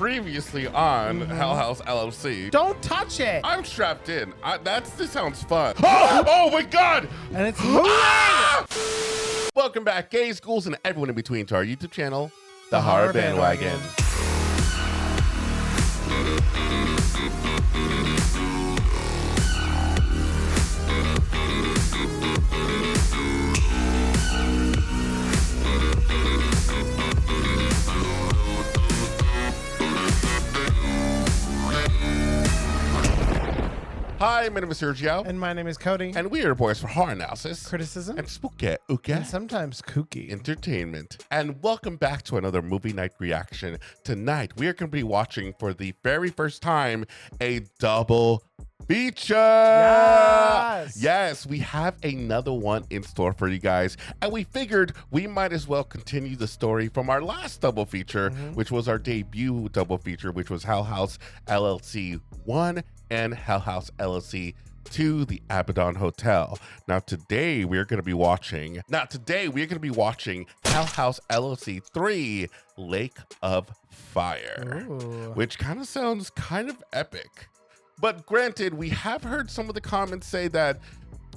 Previously on Hell House LLC. Don't touch it. I'm strapped in. This sounds fun. Oh my God! And it's moving. Welcome back, gays, ghouls, and everyone in between to our YouTube channel, The Horror Bandwagon. Hi, my name is Sergio. And my name is Cody. And we are boys for horror analysis, Criticism, and spooky, and sometimes kooky entertainment. And welcome back to another movie night reaction. Tonight, we are going to be watching for the very first time a double feature. Yes, we have another one in store for you guys. And we figured we might as well continue the story from our last double feature, which was our debut double feature, which was Hell House LLC 1 and Hell House LLC 2, the ABADDON Hotel. Now today we're going to be watching Hell House LLC 3, Lake of Fire. Ooh. Which kind of sounds kind of epic. But granted, we have heard some of the comments say that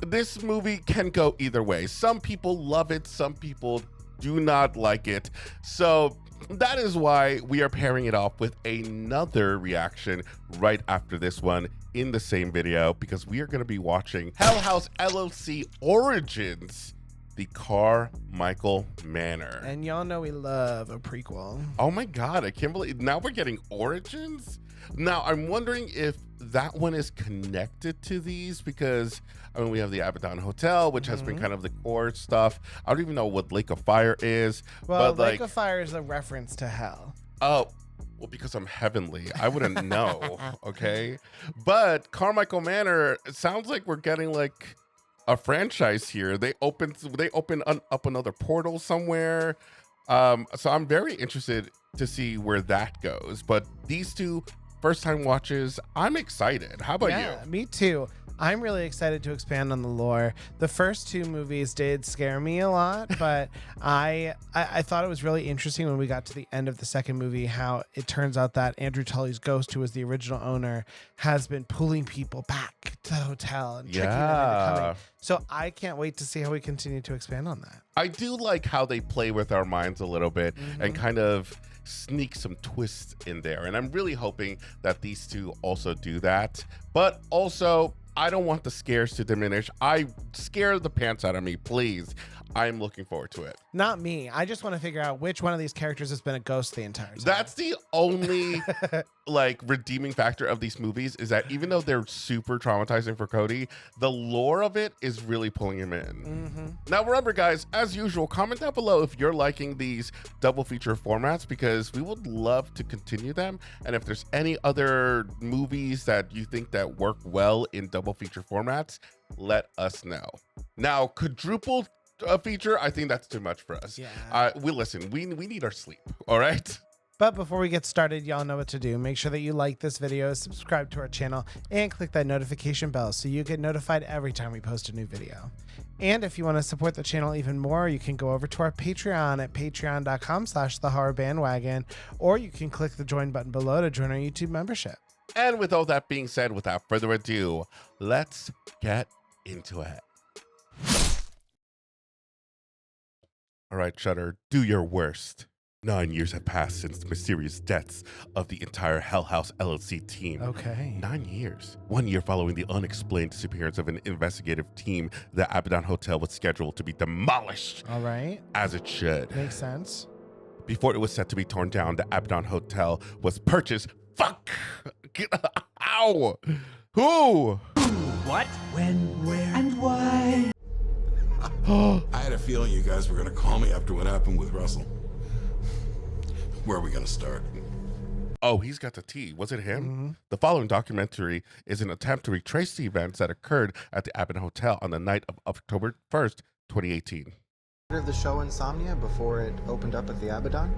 this movie can go either way. Some people love it, some people do not like it. So that is why we are pairing it off with another reaction right after this one in the same video, because we are going to be watching Hell House LLC Origins, the Carmichael Manor. And y'all know we love a prequel. Oh my God, I can't believe now we're getting Origins. Now I'm wondering if that one is connected to these, because I mean we have the ABADDON Hotel, which has been kind of the core stuff. I don't even know what Lake of Fire is. Well, but Lake of Fire is a reference to hell. Oh, well, because I'm heavenly, I wouldn't know. Okay, but Carmichael Manor, it sounds like we're getting like a franchise here. They open up another portal somewhere. So I'm very interested to see where that goes. But these two first time watches, I'm excited. How about you? Me too. I'm really excited to expand on the lore. The first two movies did scare me a lot, but I thought it was really interesting when we got to the end of the second movie how it turns out that Andrew Tully's ghost, who was the original owner, has been pulling people back to the hotel and tricking them into coming. So I can't wait to see how we continue to expand on that. I do like how they play with our minds a little bit and kind of sneak some twists in there. And I'm really hoping that these two also do that. But also, I don't want the scares to diminish. I scare the pants out of me, please. I'm looking forward to it. Not me. I just want to figure out which one of these characters has been a ghost the entire time. That's the only like redeeming factor of these movies, is that even though they're super traumatizing for Cody, the lore of it is really pulling him in. Now remember guys, as usual, comment down below if you're liking these double feature formats, because we would love to continue them. And if there's any other movies that you think that work well in double feature formats, let us know. Now quadruple feature, I think that's too much for us. We listen, we need our sleep, all right? But before we get started, y'all know what to do. Make sure that you like this video, subscribe to our channel, and click that notification bell so you get notified every time we post a new video. And if you want to support the channel even more, you can go over to our Patreon at patreon.com/thehorrorbandwagon, or you can click the join button below to join our YouTube membership. And with all that being said, without further ado, let's get into it. All right, Shutter, do your worst. 9 years have passed since the mysterious deaths of the entire Hell House LLC team. Okay. 9 years. 1 year following the unexplained disappearance of an investigative team, the ABADDON Hotel was scheduled to be demolished. All right. As it should. Makes sense. Before it was set to be torn down, the ABADDON Hotel was purchased. Fuck! Ow! Who? What? When? Where? And why? I had a feeling you guys were going to call me after what happened with Russell. Where are we going to start? Oh, he's got the tea. Was it him? The following documentary is an attempt to retrace the events that occurred at the ABADDON Hotel on the night of October 1st, 2018. Of the show Insomnia before it opened up at the ABADDON?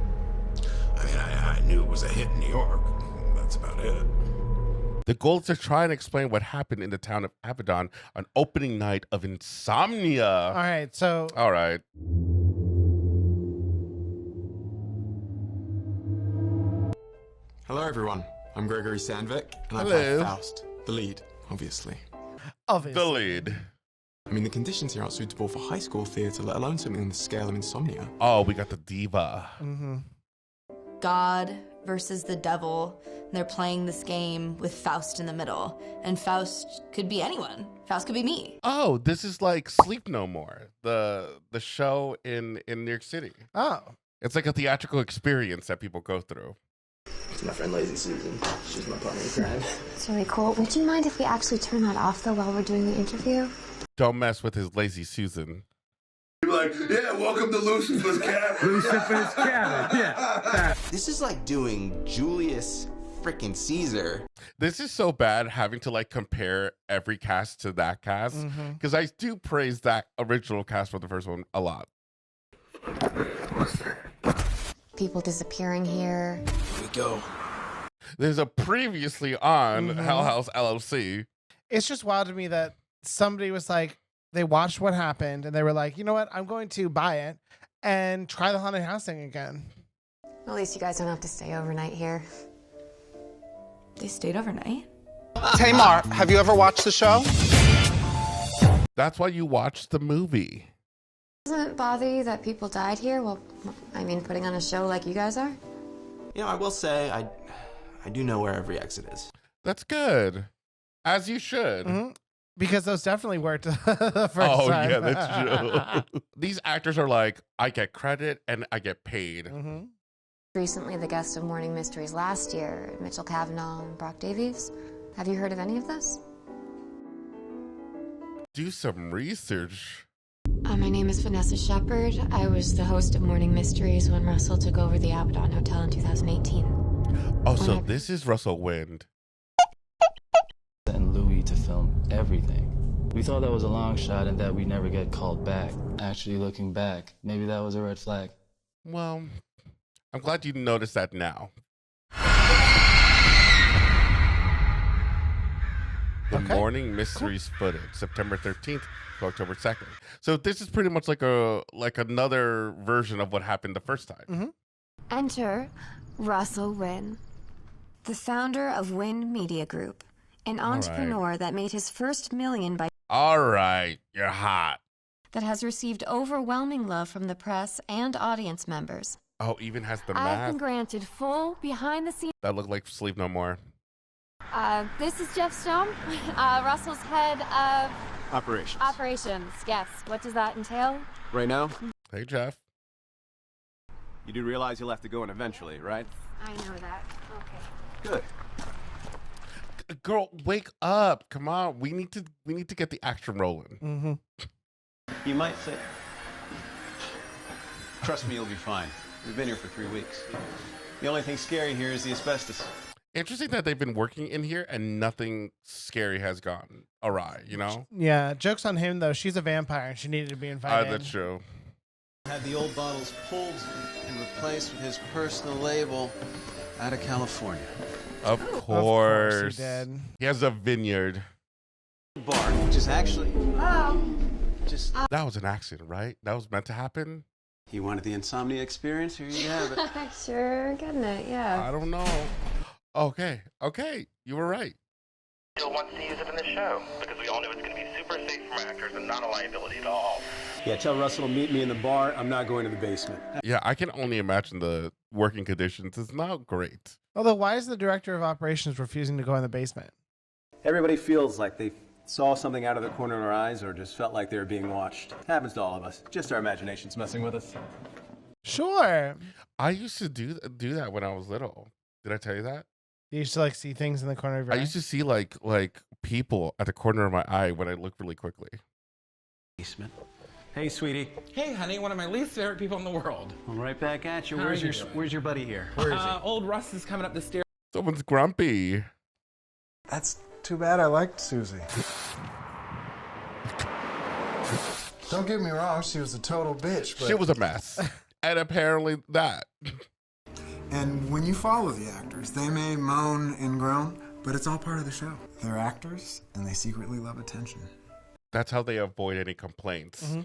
I mean, I knew it was a hit in New York. That's about it. The goal is to try and explain what happened in the town of ABADDON on opening night of Insomnia. All right, so... All right. Hello, everyone. I'm Gregory Sandvik, and I Hello. play Faust, the lead, obviously. Obviously. The lead. I mean, the conditions here aren't suitable for high school theatre, let alone something on the scale of Insomnia. Oh, we got the diva. God versus the devil. They're playing this game with Faust in the middle. And Faust could be anyone. Faust could be me. Oh, this is like Sleep No More, the show in New York City. Oh. It's like a theatrical experience that people go through. It's my friend Lazy Susan. She's my partner in crime. It's really cool. Would you mind if we actually turn that off, though, while we're doing the interview? Don't mess with his Lazy Susan. Like, yeah, welcome to Lucifer's cabin. Lucifer's cabin, yeah. This is like doing Julius frickin' Caesar. This is so bad having to like compare every cast to that cast, because I do praise that original cast for the first one a lot. People disappearing here. Here we go. There's a previously on Hell House LLC. It's just wild to me that somebody was like, they watched what happened and they were like, you know what? I'm going to buy it and try the haunted house thing again. At least you guys don't have to stay overnight here. They stayed overnight. Tamar, have you ever watched the show? That's why you watched the movie. Doesn't it bother you that people died here? Well, I mean, putting on a show like you guys are? You know, I will say, I do know where every exit is. That's good. As you should. Because those definitely worked the first time. Yeah, that's true. These actors are like, I get credit and I get paid. Recently, the guest of Morning Mysteries last year, Mitchell Cavanaugh and Brock Davies. Have you heard of any of this? Do some research. My name is Vanessa Shepard. I was the host of Morning Mysteries when Russell took over the ABADDON Hotel in 2018. Oh, so this is Russell Wind. And Louis to film everything. We thought that was a long shot and that we'd never get called back. Actually, looking back, maybe that was a red flag. Well, I'm glad you noticed that now. The Morning Mysteries footage, September 13th to October 2nd. So this is pretty much like another version of what happened the first time. Enter Russell Wynn, the founder of Wynn Media Group, an entrepreneur that made his first million by... All right, you're hot. ...that has received overwhelming love from the press and audience members. Oh, even has the I've mask. been granted full behind-the-scenes... That looked like Sleep No More. This is Jeff Stone, Russell's head of... Operations. Operations, yes. What does that entail? Right now, Hey, Jeff. you do realize you'll have to go in eventually, right? I know that. Okay. Good. Girl, wake up. Come on. We need to get the action rolling. You might think. Trust me, you'll be fine. We've been here for 3 weeks. The only thing scary here is the asbestos. Interesting that they've been working in here and nothing scary has gone awry, you know? Yeah, joke's on him, though. She's a vampire and she needed to be invited. That's true. Had the old bottles pulled and replaced with his personal label out of California. Of course. Of course he did. He has a vineyard. Bar, which is actually just... That was an accident, right? That was meant to happen? You wanted the insomnia experience? Here you have it. Sure, getting it, yeah. I don't know. Okay. You were right. Still wants to use it in the show because we all knew it's going to be super safe for actors and not a liability at all. Yeah, tell Russell to meet me in the bar. I'm not going to the basement. Yeah, I can only imagine the working conditions. It's not great. Although, why is the director of operations refusing to go in the basement? Everybody feels like they saw something out of the corner of their eyes or just felt like they were being watched. Happens to all of us. Just our imagination's messing with us. Sure. I used to do that when I was little. Did I tell you that? You used to like see things in the corner of your eye? I used to see like people at the corner of my eye when I looked really quickly. Basement. Hey, sweetie. Hey, honey, one of my least favorite people in the world. I'm right back at you. How Where's are you your doing? Where's your buddy here? Where is he? Old Russ is coming up the stairs. Someone's grumpy. That's too bad. I liked Susie. Don't get me wrong, she was a total bitch. But... She was a mess. And apparently that. And when you follow the actors, they may moan and groan, but it's all part of the show. They're actors, and they secretly love attention. That's how they avoid any complaints.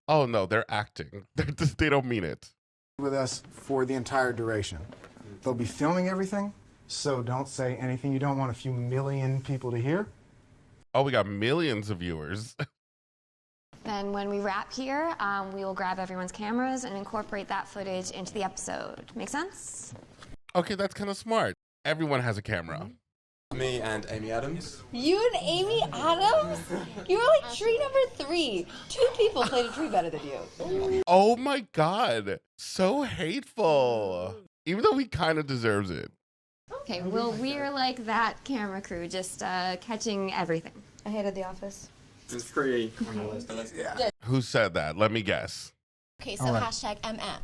Oh, no, they're acting. They don't mean it. With us for the entire duration. They'll be filming everything, So don't say anything you don't want a few million people to hear. Oh, we got millions of viewers. Then when we wrap here, we will grab everyone's cameras and incorporate that footage into the episode. Make sense? Okay, that's kind of smart. Everyone has a camera. Me and Amy Adams. You and Amy Adams? You were like tree number 3. 2 people played a tree better than you. Oh my God. So hateful. Even though he kind of deserves it. Okay, well, we're like that camera crew, just catching everything. I hated The Office. It's free on the list. Yeah. Who said that? Let me guess. Okay, so hashtag MM.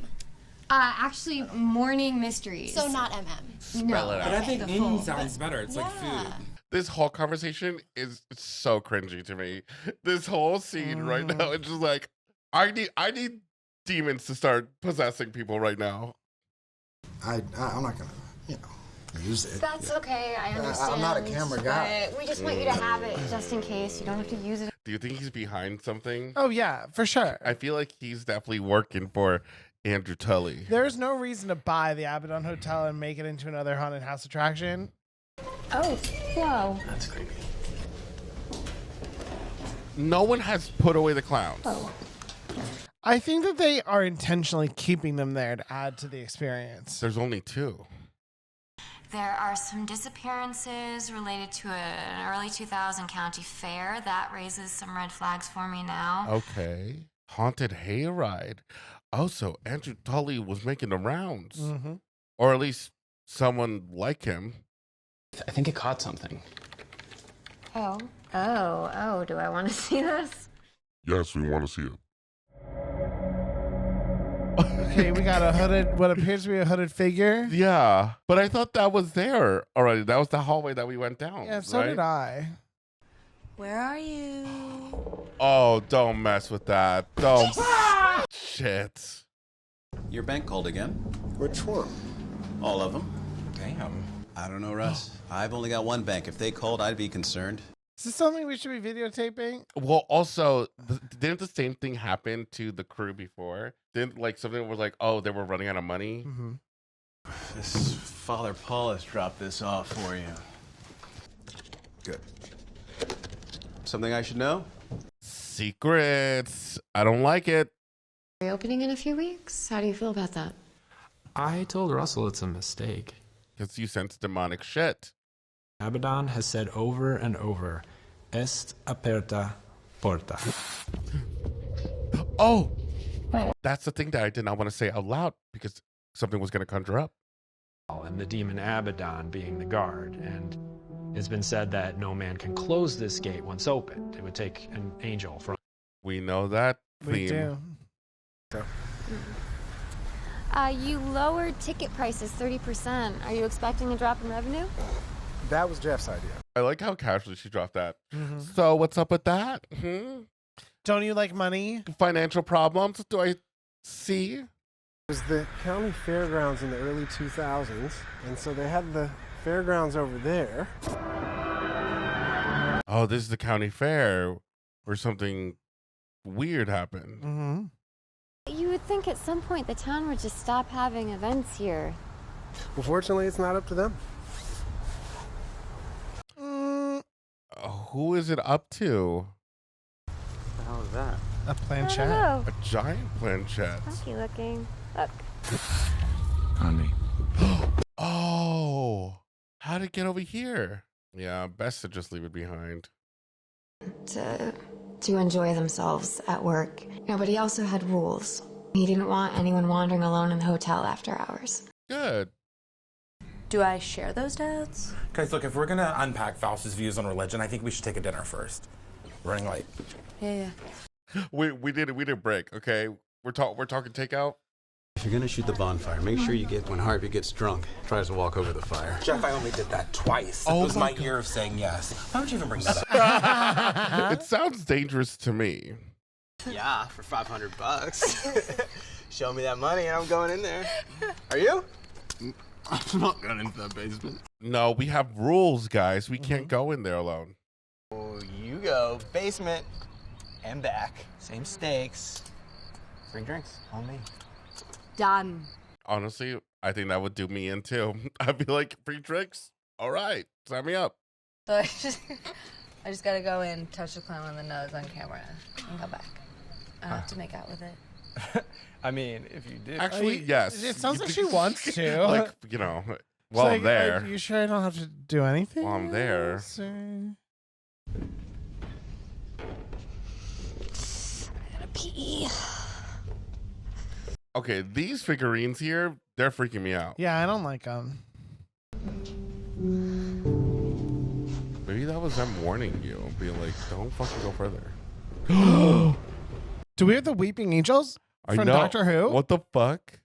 Actually, morning mysteries. So not MM. Spell it out. But I think Amy sounds better. It's like food. This whole conversation is so cringy to me. This whole scene right now, it's just like, I need demons to start possessing people right now. I'm not gonna, use it. That's okay, I understand. I'm not a camera guy. But we just want you to have it just in case. You don't have to use it. Do you think he's behind something? Oh yeah, for sure. I feel like he's definitely working for Andrew Tully. There's no reason to buy the ABADDON Hotel and make it into another haunted house attraction. Oh, whoa. That's creepy. No one has put away the clowns. Oh. I think that they are intentionally keeping them there to add to the experience. There's only 2. There are some disappearances related to an early 2000 county fair. That raises some red flags for me now. Okay. Haunted hayride. Oh, so Andrew Tully was making the rounds. Or at least someone like him. I think it caught something. Oh, do I want to see this? Yes, we want to see it. Okay, we got a hooded, what appears to be a hooded figure. Yeah, but I thought that was there already. That was the hallway that we went down. Yeah, so did I. Where are you? Oh, don't mess with that. Don't. Shit. Your bank called again? Which one? All of them. Damn. I don't know, Russ. I've only got one bank. If they called, I'd be concerned. Is this something we should be videotaping? Well, also, didn't the same thing happen to the crew before? Didn't like something was like, oh, they were running out of money? This Father Paul has dropped this off for you. Good. Something I should know? Secrets. I don't like it. Reopening in a few weeks? How do you feel about that? I told Russell it's a mistake. Because you sense demonic shit. ABADDON has said over and over, est aperta porta. Oh! That's the thing that I did not want to say out loud because something was going to conjure up. And the demon ABADDON being the guard. And it's been said that no man can close this gate once opened. It would take an angel from... We know that We theme. do. You lowered ticket prices 30%. Are you expecting a drop in revenue? That was Jeff's idea. I like how casually she dropped that. So what's up with that? Don't you like money? Financial problems? Do I see? It was the county fairgrounds in the early 2000s, and so they had the fairgrounds over there. Oh, this is the county fair where something weird happened. You would think at some point the town would just stop having events here. Well, fortunately, it's not up to them. Who is it up to? What the hell is that? A planchette. Oh, A giant planchette. funky looking. Look. On me. Oh, how'd it get over here? Yeah, best to just leave it behind. To enjoy themselves at work. But he also had rules. He didn't want anyone wandering alone in the hotel after hours. Good. Do I share those dads? Guys, look, if we're gonna unpack Faust's views on religion, I think we should take a dinner first. We're running late. Yeah. We did break, okay? We're talking takeout. If you're gonna shoot the bonfire, make sure you get when Harvey gets drunk, tries to walk over the fire. Jeff, I only did that twice. Oh It was my my year of saying yes. Why don't you even bring that up? It sounds dangerous to me. Yeah, for $500. Show me that money and I'm going in there. Are you? I'm not going into that basement. No, we have rules, guys. We can't go in there alone. Oh, you go. Basement and back. Same stakes. Free drinks on me. Done. Honestly, I think that would do me in too. I'd be like, free drinks? All right, sign me up. So I just gotta go in, touch the clown on the nose on camera, and go back. I don't have to make out with it. I mean, if you did. Actually, yes. It sounds like she wants to. Like, you know, while I'm there. Are you sure I don't have to do anything? While I'm there. else, or- I gotta pee. Okay, these figurines here, they're freaking me out. Yeah, I don't like them. Maybe that was them warning you, being like, don't fucking go further. Do we have the Weeping Angels I from know. Doctor Who? What the fuck?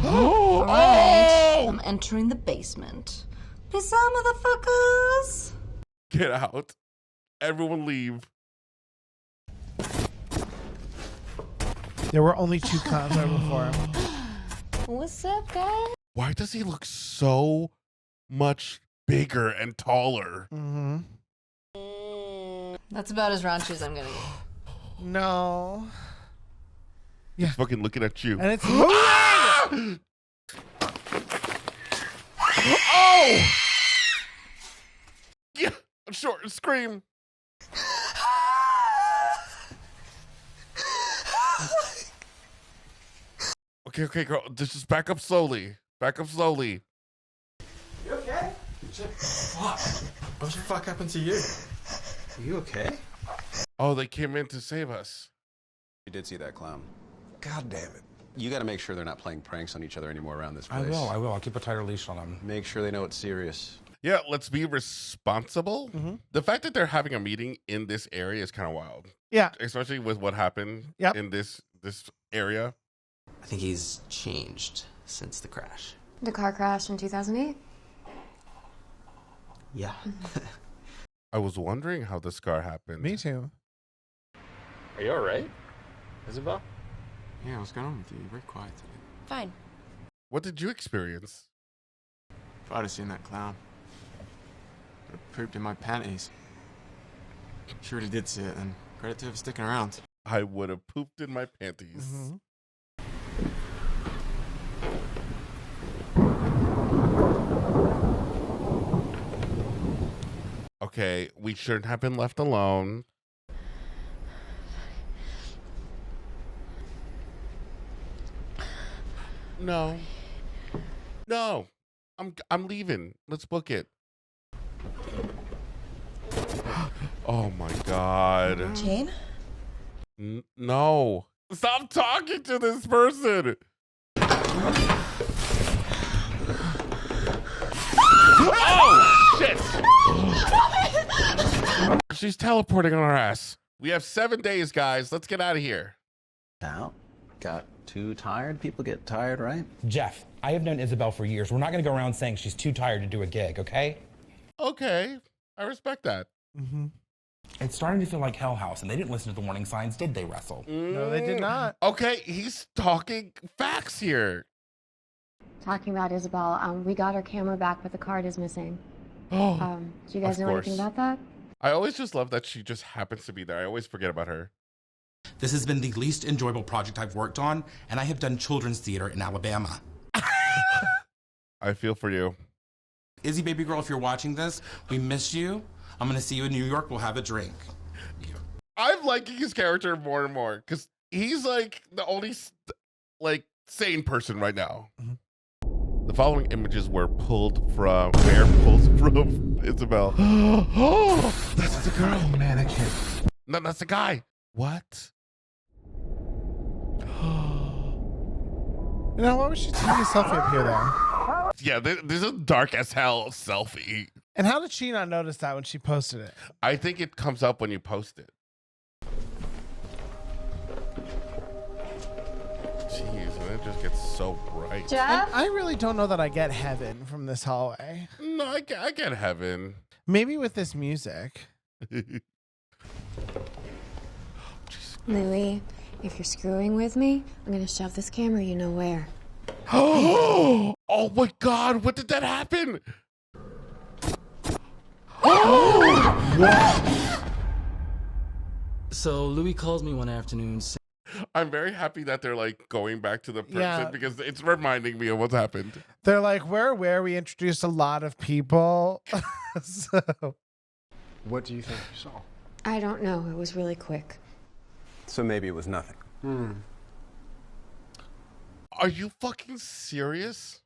All right, I'm entering the basement. Peace out, motherfuckers. Get out. Everyone leave. There were only 2 clowns there before him. What's up, guys? Why does he look so much bigger and taller? Mm-hmm. That's about as raunchy as I'm gonna get. No. He's fucking looking at you. And it's moving! Oh! Yeah, short scream. Okay, girl. Just back up slowly. Back up slowly. You okay? Fuck. What the fuck happened to you? Are you okay? Oh, they came in to save us. You did see that clown. God damn it. You got to make sure they're not playing pranks on each other anymore around this I place. will. I'll keep a tighter leash on them. Make sure they know it's serious. Yeah, let's be responsible. Mm-hmm. The fact that they're having a meeting in this area is kind of wild. Yeah. Especially with what happened in this area. I think he's changed since the crash. The car crash in 2008? Yeah. I was wondering how the scar happened. Me too. Are you alright, Isabel? Yeah, what's going on with you? You're very quiet today. Fine. What did you experience? If I'd have seen that clown, I'd have pooped in my panties. She really did see it, and credit to her for sticking around. I would have pooped in my panties. Mm-hmm. Okay, we shouldn't have been left alone. No. I'm leaving. Let's book it. Oh my god. Jane? No. Stop talking to this person. Oh shit. She's teleporting on our ass. We have 7 days, guys. Let's get out of here. Out? Got too tired? People get tired, right? Jeff, I have known Isabel for years. We're not going to go around saying she's too tired to do a gig, okay? Okay. I respect that. Mm-hmm. It's starting to feel like Hell House, and they didn't listen to the warning signs, did they, Russell? No, they did not. Okay, he's talking facts here. Talking about Isabel, we got her camera back, but the card is missing. Do you guys Of know course. anything about that? I always just love that she just happens to be there. I always forget about her. This has been the least enjoyable project I've worked on, and I have done children's theater in Alabama. I feel for you. Izzy, baby girl, if you're watching this, we miss you. I'm going to see you in New York. We'll have a drink. I'm liking his character more and more because he's like the only sane person right now. The following images were pulled from Isabel. Oh, that's the girl. Oh, man, I can't. No, that's the guy. What? Now, why was she taking a selfie up here, though? Yeah, this is a dark as hell selfie. And how did she not notice that when she posted it? I think it comes up when you post it. Jeez, and it just gets so bright. And I really don't know that I get heaven from this hallway. No, I get heaven. Maybe with this music. Louie, if you're screwing with me, I'm gonna shove this camera you know where. Oh my god, what did that happen? So Louis calls me one afternoon. I'm very happy that they're like going back to the person because it's reminding me of what's happened. They're like, we're aware we introduced a lot of people. So. What do you think you saw? I don't know. It was really quick. So maybe it was nothing. Are you fucking serious?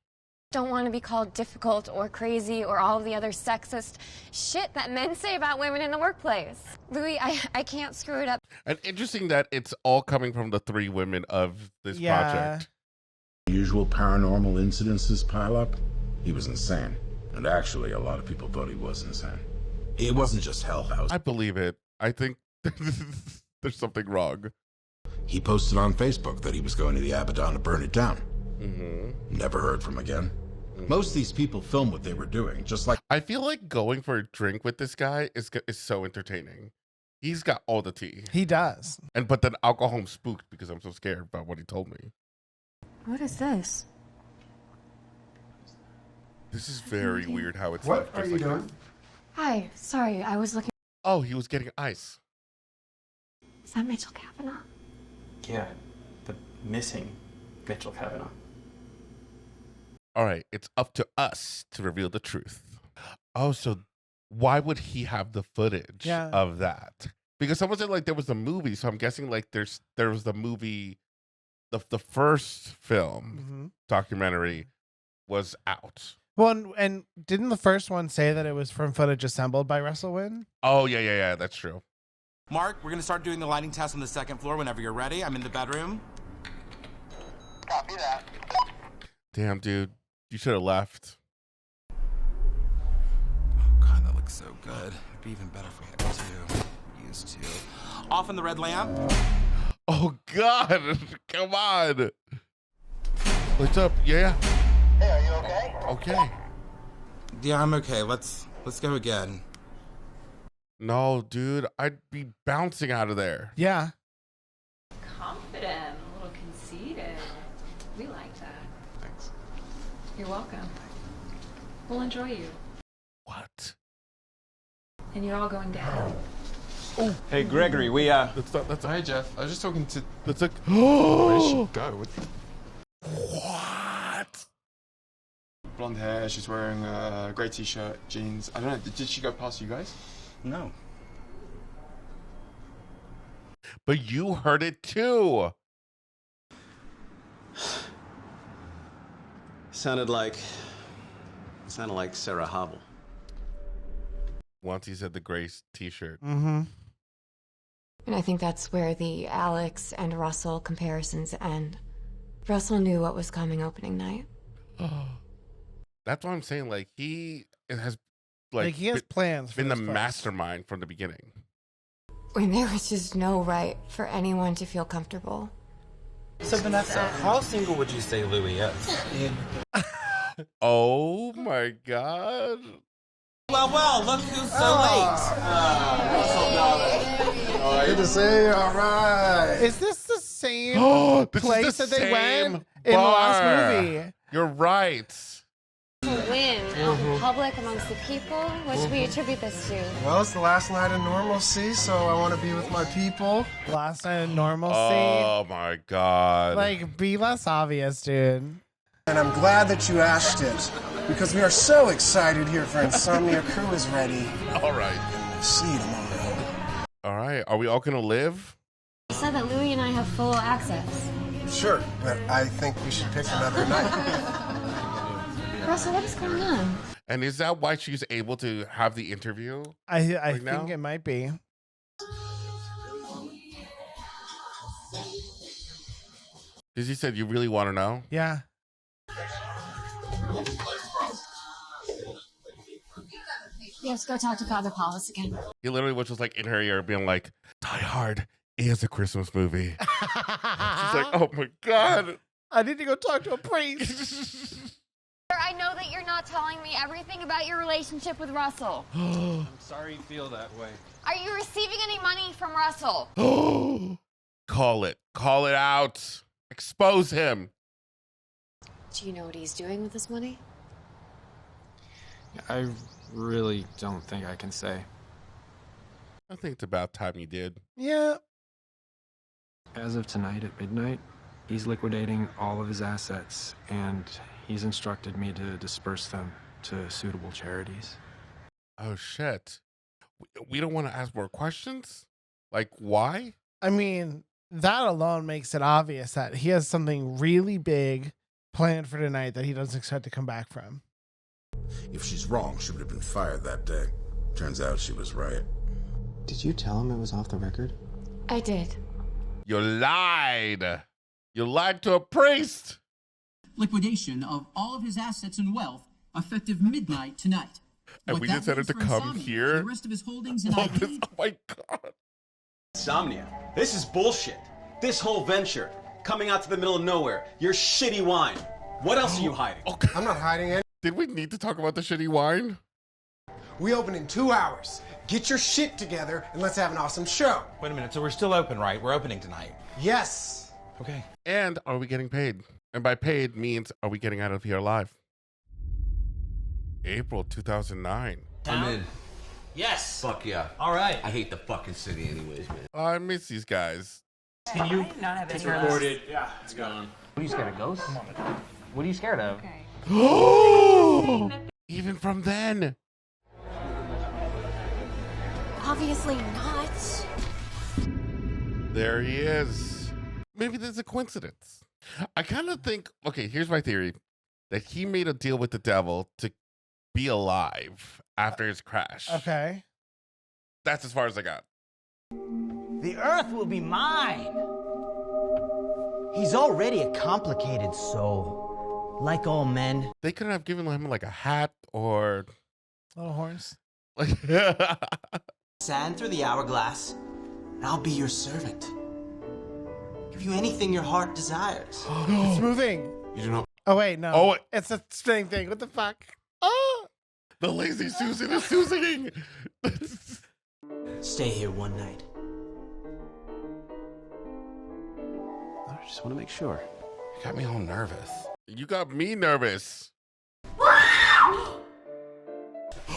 Don't want to be called difficult or crazy or all of the other sexist shit that men say about women in the workplace. Louis, I can't screw it up. And interesting that it's all coming from the 3 women of this project. Usual paranormal incidences pile up. He was insane. And actually, a lot of people thought he was insane. It wasn't just Hell House. I believe it. I think there's something wrong. He posted on Facebook that he was going to the ABADDON to burn it down. Never heard from him again. Most of these people film what they were doing, just like... I feel like going for a drink with this guy is so entertaining. He's got all the tea. He does. But then I'll go home spooked because I'm so scared about what he told me. What is this? This is very weird how it's What left are just you like doing? that. Hi, sorry, I was looking. Oh, he was getting ice. Is that Mitchell Kavanaugh? Yeah, the missing Mitchell Kavanaugh. All right, it's up to us to reveal the truth. Oh, so why would he have the footage of that? Because someone said like there was a movie, so I'm guessing like there was the movie, the first film documentary was out. Well, and didn't the first one say that it was from footage assembled by Russell Wynn? Oh yeah, that's true. Mark, we're gonna start doing the lighting test on the 2nd floor whenever you're ready. I'm in the bedroom. Copy that. Damn, dude, you should have left. Oh God, that looks so good. It'd be even better if we had 2. Use 2. Off on the red lamp. Oh God, come on. What's up? Yeah. Hey, are you okay? Okay. Yeah, I'm okay. Let's go again. No, dude, I'd be bouncing out of there. Yeah. Confident, a little conceited. We like that. Thanks. You're welcome. We'll enjoy you. What? And you're all going down. Oh. Hey, Gregory, we That's Hi, Jeff. I was just talking to. That's like. Where did she go? What? Blonde hair. She's wearing a grey t-shirt, jeans. I don't know. Did she go past you guys? No. But you heard it too. Sounded like Sarah Hobble. Once he said the gray t-shirt. And I think that's where the Alex and Russell comparisons end. Russell knew what was coming opening night. That's what I'm saying. Like he has, Like he has plans. Been the mastermind from the beginning. When there was just no right for anyone to feel comfortable. So Vanessa, how single would you say Louis is? Oh my God. Well, look who's so late. Good to see you. All right. Is this the same place that they went in the last movie? You're right. To win out in public amongst the people. What should we attribute this to? Well, it's the last night of normalcy, so I want to be with my people. Last night of normalcy. Oh my God. Like, be less obvious, dude. And I'm glad that you asked it, because we are so excited here for Insomnia. Crew is ready. All right. See you tomorrow. All right. Are we all gonna live? You said that Louis and I have full access. Sure, but I think we should pick another night. Russell, what is going on? And is that why she's able to have the interview? I think it might be. Because he said, you really want to know? Yeah. Yes, go talk to Father Paulus again. He literally was just like in her ear being like, Die Hard is a Christmas movie. She's like, oh my God. I need to go talk to a priest. I know that you're not telling me everything about your relationship with Russell. I'm sorry you feel that way. Are you receiving any money from Russell? Call it. Call it out. Expose him. Do you know what he's doing with this money? I really don't think I can say. I think it's about time you did. Yeah. As of tonight at midnight, he's liquidating all of his assets, and he's instructed me to disperse them to suitable charities. Oh, shit. We don't want to ask more questions? Like, why? I mean, that alone makes it obvious that he has something really big planned for tonight that he doesn't expect to come back from. If she's wrong, she would have been fired that day. Turns out she was right. Did you tell him it was off the record? I did. You lied. You lied to a priest. Liquidation of all of his assets and wealth effective midnight tonight. And What we that just had her means to for come Insomnia, here. The rest of his holdings and Oh, IP. oh my God. Insomnia. This is bullshit. This whole venture, coming out to the middle of nowhere, your shitty wine. What else are you hiding? Okay. I'm not hiding any. Did we need to talk about the shitty wine? We open in 2 hours. Get your shit together and let's have an awesome show. Wait a minute, so we're still open, right? We're opening tonight. Yes. Okay. And are we getting paid? And by paid means, are we getting out of here alive? April 2009. I'm in. Yes. Fuck yeah. All right. I hate the fucking city anyways, man. I miss these guys. Can you not have It's any of recorded. Yeah, it's gone. What are you scared of, ghosts? What are you scared of? Even from then. Obviously not. There he is. Maybe there's a coincidence. I kind of think, okay, here's my theory, that he made a deal with the devil to be alive after his crash. Okay. That's as far as I got. The earth will be mine. He's already a complicated soul, like all men. They couldn't have given him like a hat or little horns. Like Sand through the hourglass, and I'll be your servant. Give you anything your heart desires. It's moving. You do not. Oh wait, no. Oh, it's a spinning thing. What the fuck? Oh, the lazy Susan is Susing. Stay here one night. I just want to make sure. You got me all nervous. You got me nervous.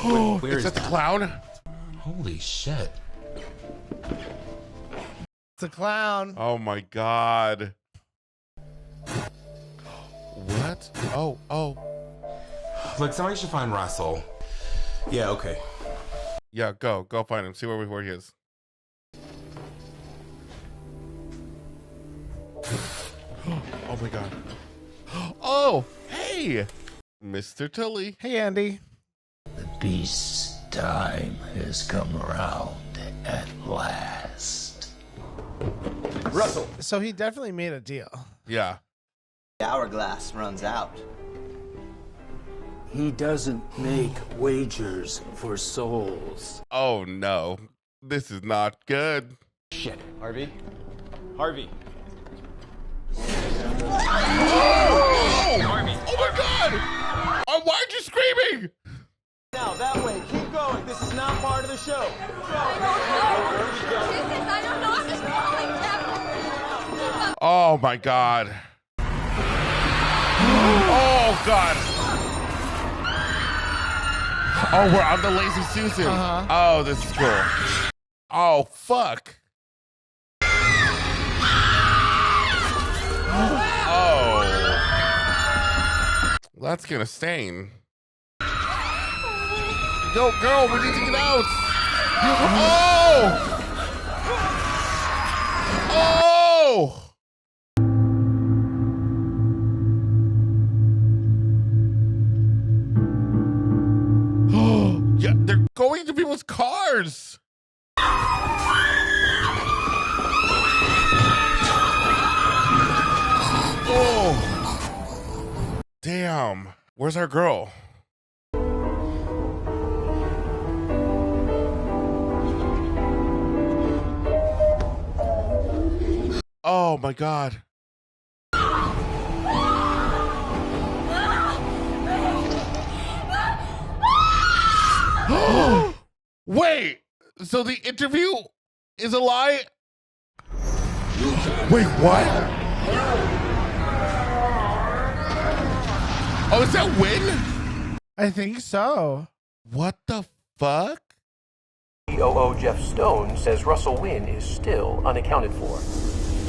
Where Is is that the that? clown? Holy shit. It's a clown. Oh my God. What? Oh. Look, somebody should find Russell. Yeah, okay. Yeah, go find him. See where he is. Oh my God. Oh, hey, Mr. Tully. Hey, Andy. The beast's time has come around at last. Russell. So he definitely made a deal. Yeah. The hourglass runs out. He doesn't make wagers for souls. Oh no, this is not good. Shit. Harvey? Harvey. Oh! Oh my God! Oh, why aren't you screaming? Now, that way. Keep going. This is not part of the show. I don't know. I'm just falling down. Oh my God. Oh God. Oh, we're on the Lazy Susan. Oh, this is cool. Oh, fuck. Oh. That's gonna stain. Yo, girl, we need to get out. Oh! Oh! Yeah, they're going into people's cars. Oh, damn. Where's our girl? Oh my God. Wait, so the interview is a lie? Wait, what? Oh, is that Win? I think so. What the fuck? COO Jeff Stone says Russell Wynn is still unaccounted for.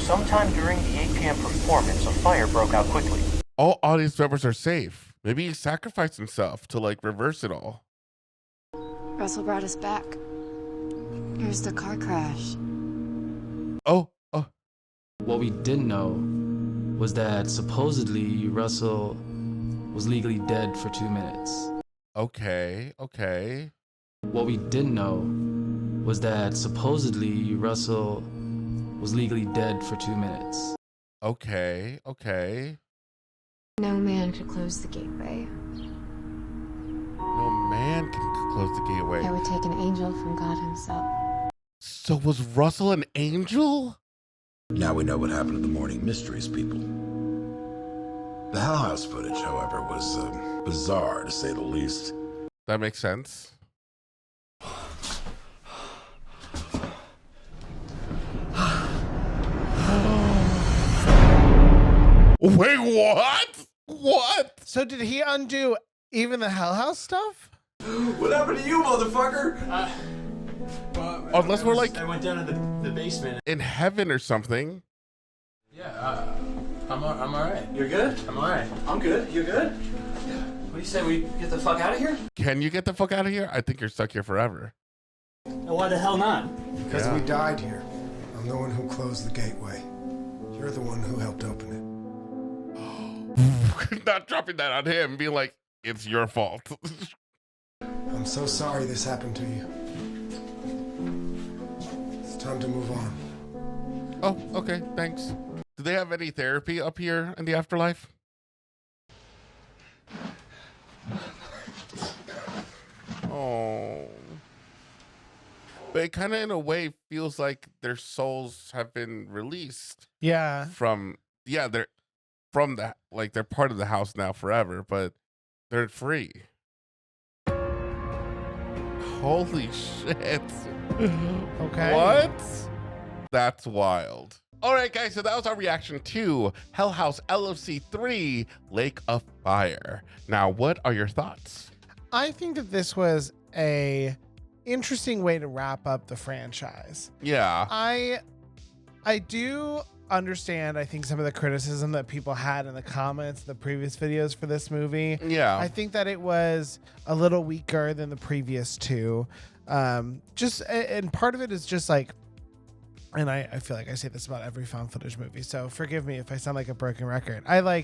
Sometime during the 8 p.m. performance, a fire broke out quickly. All audience members are safe. Maybe he sacrificed himself to like reverse it all. Russell brought us back. Here's the car crash. Oh. What we didn't know was that supposedly Russell was legally dead for 2 minutes. Okay. What we didn't know was that supposedly Russell was legally dead for 2 minutes. Okay. No man could close the gateway. No man can close the gateway. It would take an angel from God himself. So was Russell an angel? Now we know what happened to the Morning Mysteries people. The Hell House footage, however, was bizarre to say the least. That makes sense. Wait, what? What? So did he undo even the Hell House stuff? What happened to you, motherfucker? Unless we're like I went down to the basement. in heaven or something. Yeah, I'm all right. You're good? I'm all right. I'm good. You're good? What do you say? We get the fuck out of here? Can you get the fuck out of here? I think you're stuck here forever. Why the hell not? Because we died here. I'm the one who closed the gateway. You're the one who helped open it. Not dropping that on him, being like, it's your fault. I'm so sorry this happened to you. It's time to move on. Oh, okay, thanks. Do they have any therapy up here in the afterlife? Oh. But it kind of, in a way, feels like their souls have been released. Yeah. They're from that, like they're part of the house now forever, but they're free. Holy shit. Okay. What? That's wild. All right, guys, so that was our reaction to Hell House LLC 3 Lake of Fire. Now, what are your thoughts? I think that this was a interesting way to wrap up the franchise. Yeah. I do understand, I think, some of the criticism that people had in the comments, the previous videos for this movie. Yeah. I think that it was a little weaker than the previous two. And part of it is just like, and I feel like I say this about every found footage movie, so forgive me if I sound like a broken record. I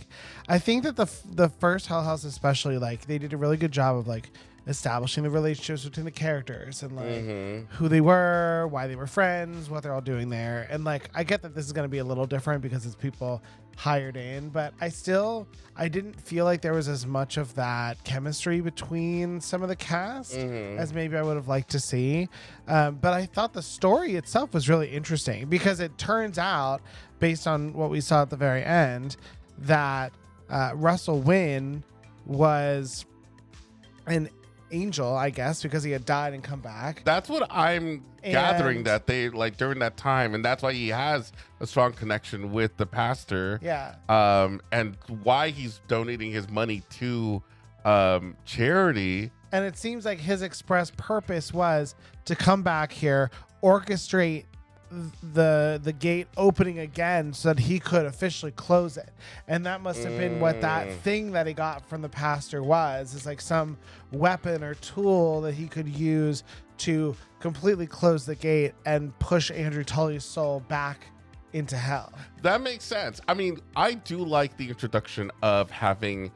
think that the first Hell House especially, like, they did a really good job of like establishing the relationships between the characters and like who they were, why they were friends, what they're all doing there. And like, I get that this is going to be a little different because it's people hired in, but I didn't feel like there was as much of that chemistry between some of the cast as maybe I would have liked to see. But I thought the story itself was really interesting because it turns out, based on what we saw at the very end, that Russell Wynn was an angel, I guess, because he had died and come back. That's what I'm gathering, that they like during that time, and that's why he has a strong connection with the pastor. Yeah. And why he's donating his money to charity. And it seems like his express purpose was to come back here, orchestrate the gate opening again so that he could officially close it. And that must have been what that thing that he got from the pastor was. It's like some weapon or tool that he could use to completely close the gate and push Andrew Tully's soul back into hell. That makes sense. I mean, I do like the introduction of having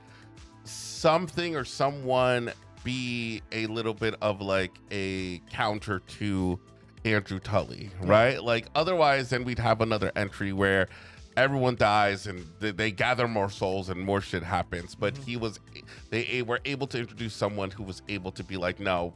something or someone be a little bit of like a counter to Andrew Tully, right? Like otherwise then we'd have another entry where everyone dies and they gather more souls and more shit happens. But they were able to introduce someone who was able to be like, no,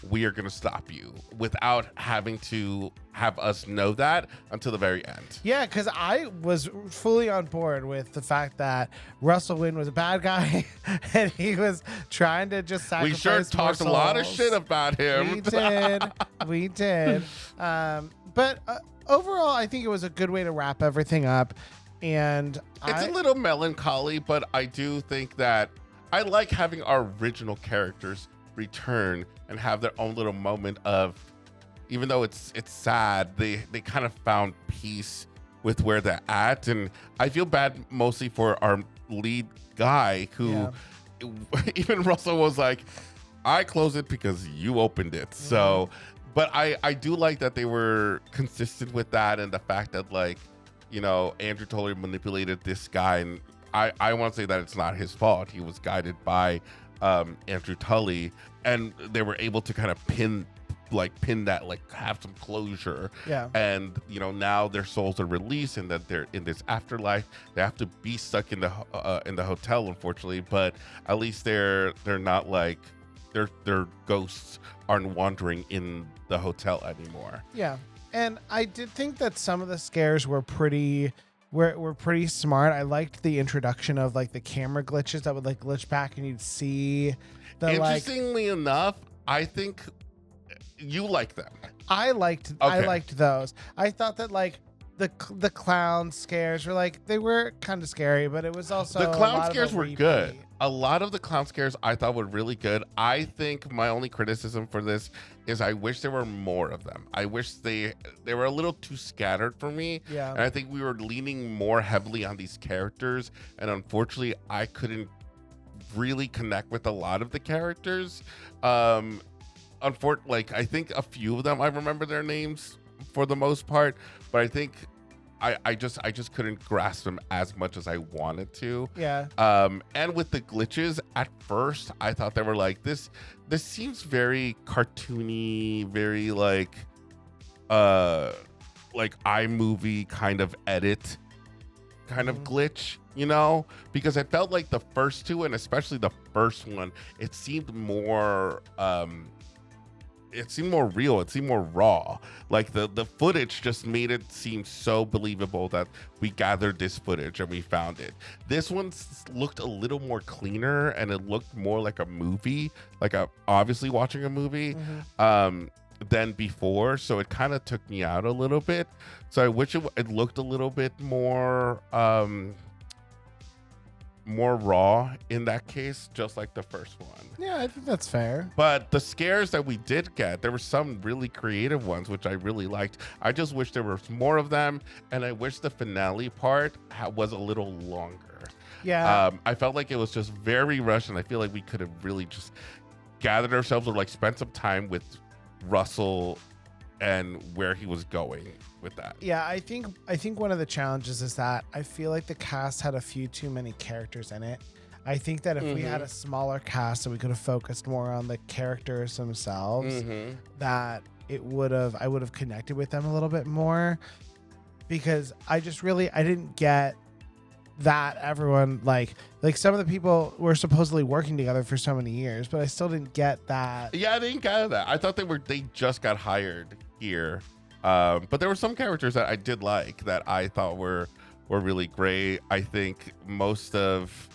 we are going to stop you, without having to have us know that until the very end. Yeah, because I was fully on board with the fact that Russell Wynn was a bad guy and he was trying to just sacrifice. We sure talked a lot of shit about him. We did. But overall, I think it was a good way to wrap everything up. And it's a little melancholy, but I do think that I like having our original characters return and have their own little moment of, even though it's sad, they kind of found peace with where they're at. And I feel bad mostly for our lead guy who even Russell was like, I closed it because you opened it. So, but I do like that they were consistent with that, and the fact that, like, you know, Andrew totally manipulated this guy, and I want to say that it's not his fault. He was guided by Andrew Tully, and they were able to kind of pin that, like, have some closure. Yeah. And, you know, now their souls are released, and that they're in this afterlife. They have to be stuck in the hotel, unfortunately, but at least they're not like their ghosts aren't wandering in the hotel anymore. Yeah. And I did think that some of the scares were pretty smart. I liked the introduction of, like, the camera glitches that would, like, glitch back and you'd see the, Interestingly enough, I think you like them. I liked those. I thought that, like, the clown scares were, like, they were kind of scary, but it was also the clown scares were good. A lot of the clown scares I thought were really good. I think my only criticism for this is I wish there were more of them. I wish they were a little too scattered for me. Yeah. And I think we were leaning more heavily on these characters, and unfortunately I couldn't really connect with a lot of the characters. Like, I think a few of them I remember their names for the most part, but I think I just couldn't grasp them as much as I wanted to. Yeah. And with the glitches, at first I thought they were like, this seems very cartoony, very like iMovie kind of edit kind of glitch, you know, because it felt like the first two, and especially the first one, it seemed more real. It seemed more raw. Like the footage just made it seem so believable that we gathered this footage and we found it. This one looked a little more cleaner, and it looked more like a movie, like obviously watching a movie than before. So it kind of took me out a little bit. So I wish it looked a little bit more raw in that case, just like the first one. Yeah, I think that's fair. But the scares that we did get, there were some really creative ones, which I really liked. I just wish there was more of them, and I wish the finale part was a little longer. Yeah. I felt like it was just very rushed, and I feel like we could have really just gathered ourselves or, like, spent some time with Russell and where he was going with that. Yeah, I think one of the challenges is that I feel like the cast had a few too many characters in it. I think that if we had a smaller cast and we could have focused more on the characters themselves, that I would have connected with them a little bit more, because I didn't get that everyone like some of the people were supposedly working together for so many years, but I still didn't get that. Yeah, I didn't get that. I thought they just got hired here. But there were some characters that I did like that I thought were really great. I think most of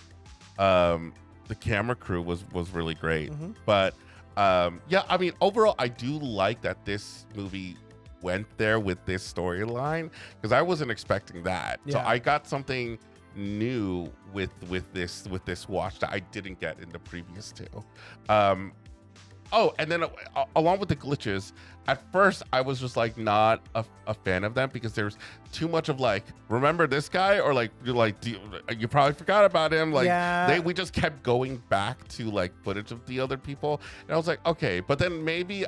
the camera crew was really great. But yeah, I mean, overall, I do like that this movie went there with this storyline, because I wasn't expecting that. So I got something new with this watch that I didn't get in the previous two. Oh, and then along with the glitches, at first I was just like not a fan of them, because there's too much of like, remember this guy, or like you probably forgot about him. Like we just kept going back to like footage of the other people, and I was like, okay, but then maybe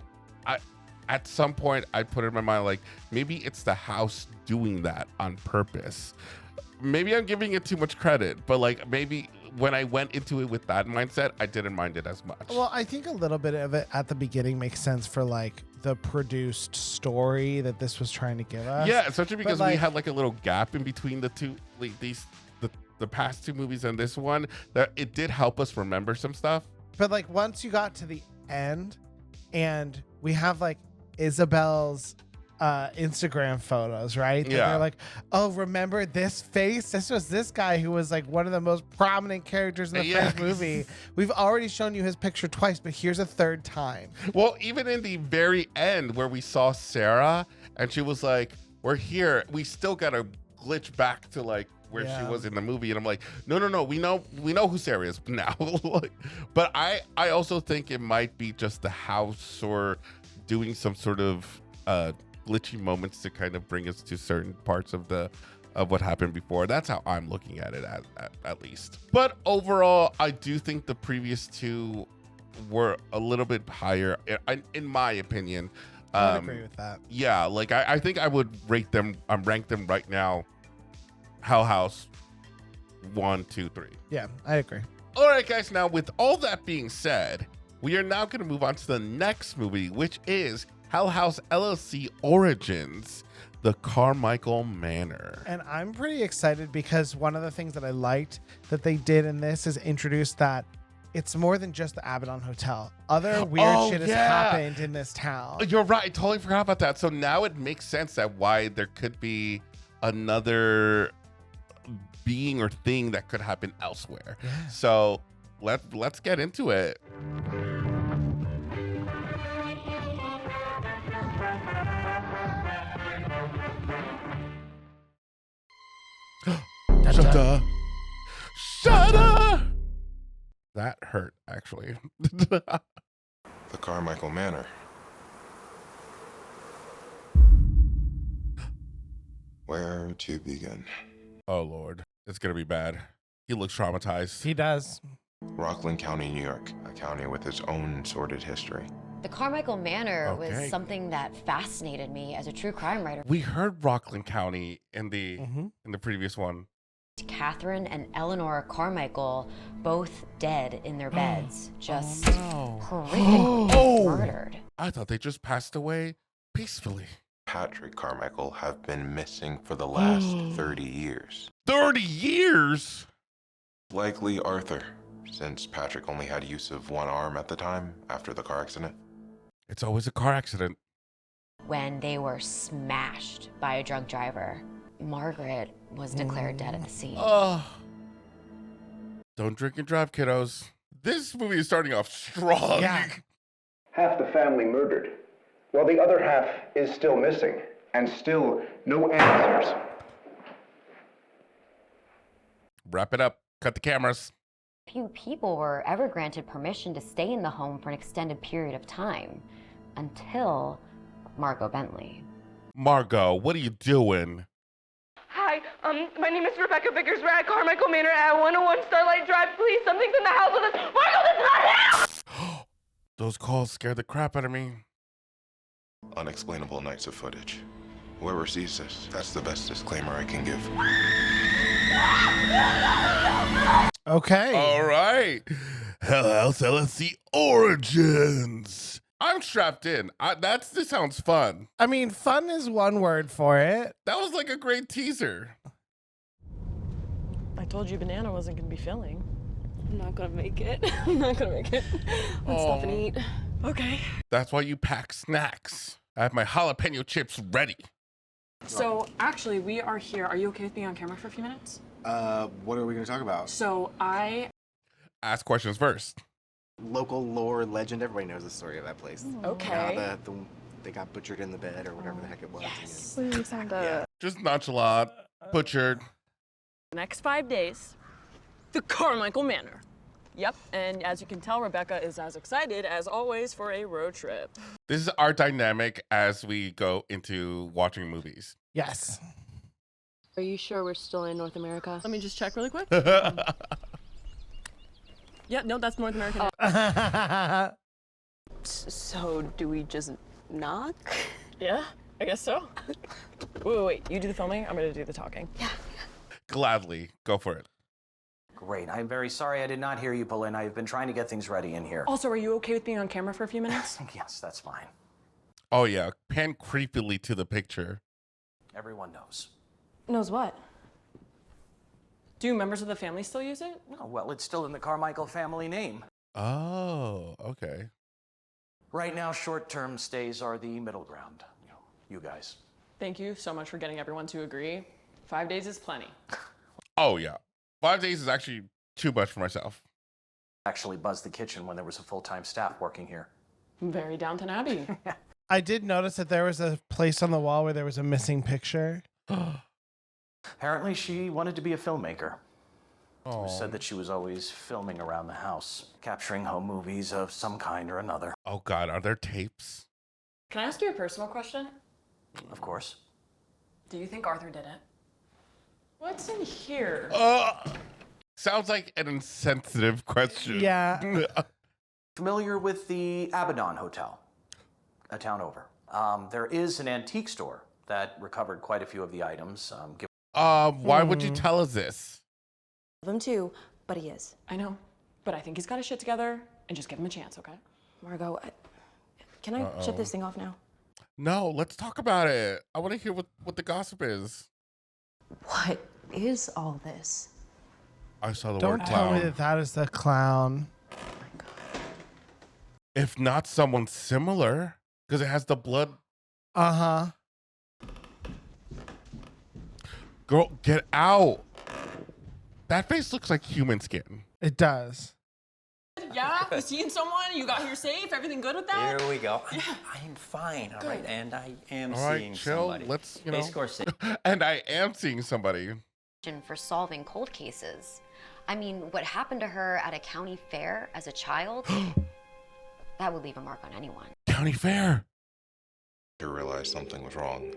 at some point I put it in my mind, like, maybe it's the house doing that on purpose. Maybe I'm giving it too much credit, but like maybe when I went into it with that mindset, I didn't mind it as much. Well, I think a little bit of it at the beginning makes sense for like the produced story that this was trying to give us. Yeah, especially because like, we had like a little gap in between the two, like the past two movies and this one, that it did help us remember some stuff. But like once you got to the end, and we have like Isabel's Instagram photos, right? Yeah. They're like, oh, remember this face? This was this guy who was like one of the most prominent characters in the first movie. We've already shown you his picture twice, but here's a third time. Well, even in the very end where we saw Sarah and she was like, we're here, we still got to glitch back to like where she was in the movie. And I'm like, no, we know who Sarah is now. But I also think it might be just the house or doing some sort of glitchy moments to kind of bring us to certain parts of what happened before. That's how I'm looking at it, at least. But overall, I do think the previous two were a little bit higher, in my opinion. I would agree with that. Yeah, like I think I would rank them right now. Hell House 1, 2, 3. Yeah, I agree. All right, guys. Now, with all that being said, we are now going to move on to the next movie, which is Hell House LLC Origins, The Carmichael Manor. And I'm pretty excited because one of the things that I liked that they did in this is introduce that it's more than just the ABADDON Hotel. Other weird shit has happened in this town. You're right. I totally forgot about that. So now it makes sense that why there could be another being or thing that could happen elsewhere. Yeah. So let's get into it. Shut up. Shut up. That hurt, actually. The Carmichael Manor. Where to begin? Oh, Lord. It's going to be bad. He looks traumatized. He does. Rockland County, New York, a county with its own sordid history. The Carmichael Manor was something that fascinated me as a true crime writer. We heard Rockland County in the previous one. Catherine and Eleanor Carmichael, both dead in their beds, just horrifically murdered. I thought they just passed away peacefully. Patrick Carmichael have been missing for the last 30 years. 30 years? Likely Arthur, since Patrick only had use of one arm at the time after the car accident. It's always a car accident. When they were smashed by a drunk driver, Margaret was declared dead at the scene. Oh. Don't drink and drive, kiddos. This movie is starting off strong. Yeah. Half the family murdered, while the other half is still missing, and still no answers. Wrap it up. Cut the cameras. Few people were ever granted permission to stay in the home for an extended period of time, until Margot Bentley. Margot, what are you doing? Hi, my name is Rebecca Vickers. We're at Carmichael Manor at 101 Starlight Drive. Please, something's in the house with us. Margot, that's not him! Those calls scared the crap out of me. Unexplainable nights of footage. Whoever sees this, that's the best disclaimer I can give. Okay. All right. Hell House LLC Origins. I'm strapped in. This sounds fun. I mean, fun is one word for it. That was like a great teaser. I told you Banana wasn't going to be filling. I'm not going to make it. I'm not going to make it. Let's stop and eat. Okay. That's why you pack snacks. I have my jalapeno chips ready. So, actually, we are here. Are you okay with being on camera for a few minutes? What are we going to talk about? So, Ask questions first. Local lore, legend, everybody knows the story of that place. Okay. They got butchered in the bed or whatever the heck it was. Yes. Just nonchalant, butchered. The next 5 days, the Carmichael Manor. Yep, and as you can tell, Rebecca is as excited as always for a road trip. This is our dynamic as we go into watching movies. Yes. Are you sure we're still in North America? Let me just check really quick. Yeah, no, that's North America. So, do we just knock? Yeah, I guess so. Wait, you do the filming, I'm gonna do the talking. Yeah. Gladly, go for it. Great. I'm very sorry I did not hear you, Pauline. I've been trying to get things ready in here. Also, are you okay with being on camera for a few minutes? Yes, that's fine. Oh yeah, pan creepily to the picture. Everyone knows. Knows what? Do members of the family still use it? Oh, well, it's still in the Carmichael family name. Oh, okay. Right now, short-term stays are the middle ground. You guys. Thank you so much for getting everyone to agree. 5 days is plenty. Oh yeah. 5 days is actually too much for myself. Actually buzzed the kitchen when there was a full-time staff working here. Very Downton Abbey. I did notice that there was a place on the wall where there was a missing picture. Apparently, she wanted to be a filmmaker. Who said that she was always filming around the house, capturing home movies of some kind or another. Oh God, are there tapes? Can I ask you a personal question? of course. Do you think Arthur did it? What's in here? Sounds like an insensitive question. Yeah. Familiar with the ABADDON Hotel, a town over. There is an antique store that recovered quite a few of the items. Why would you tell us this? Love him too, but he is. I know, but I think he's got his shit together, and just give him a chance, okay? Margot, can I shut this thing off now? No, let's talk about it. I want to hear what the gossip is. What is all this? I saw the Don't word tell clown. me that is the clown. If not someone similar, because it has the blood. Uh-huh. Girl, get out. That face looks like human skin. It does. Yeah? You seeing someone? You got here safe? Everything good with that? Here we go. I'm fine, all right? And I am All right, seeing chill. somebody. Let's, Hey, score six. And I am seeing somebody. For solving cold cases. I mean, what happened to her at a county fair as a child, that would leave a mark on anyone. County fair. She realized something was wrong,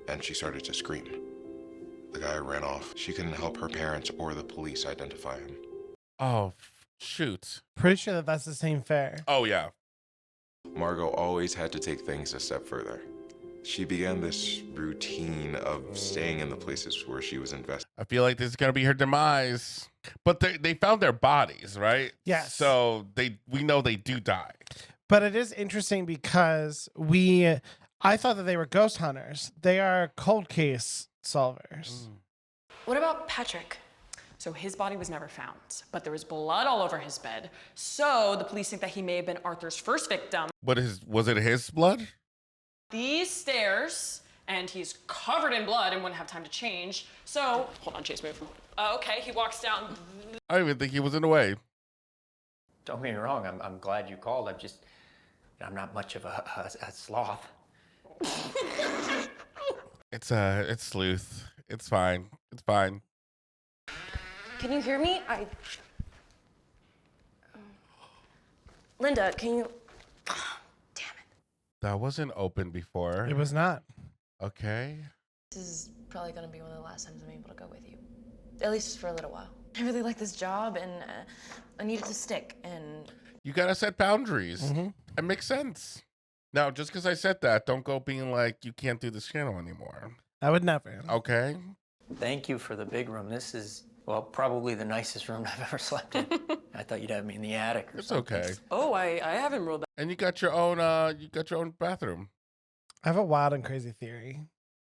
and she started to scream. The guy ran off. She couldn't help her parents or the police identify him. Oh, shoot. Pretty sure that that's the same fair. Oh, yeah. Margot always had to take things a step further. She began this routine of staying in the places where she was invested. I feel like this is going to be her demise. But they found their bodies, right? Yes. So we know they do die. But it is interesting because I thought that they were ghost hunters. They are cold case solvers. What about Patrick? So his body was never found, but there was blood all over his bed. So the police think that he may have been Arthur's first victim. Was it his blood? These stairs, and he's covered in blood and wouldn't have time to change. So, hold on, Chase, move. Okay, he walks down. I don't even think he was in the way. Don't get me wrong, I'm glad you called. I'm not much of a sloth. It's sleuth. It's fine. It's fine. Can you hear me? Linda, can you... That wasn't open before. It was not. Okay. This is probably going to be one of the last times I'm able to go with you. At least for a little while. I really like this job, and I need it to stick, and... You gotta set boundaries. Mm-hmm. It makes sense. Now, just because I said that, don't go being like, you can't do this channel anymore. I would never. Okay. Thank you for the big room. This is, well, probably the nicest room I've ever slept in. I thought you'd have me in the attic or It's something. okay. Oh, I haven't ruled that. And you got your own bathroom. I have a wild and crazy theory.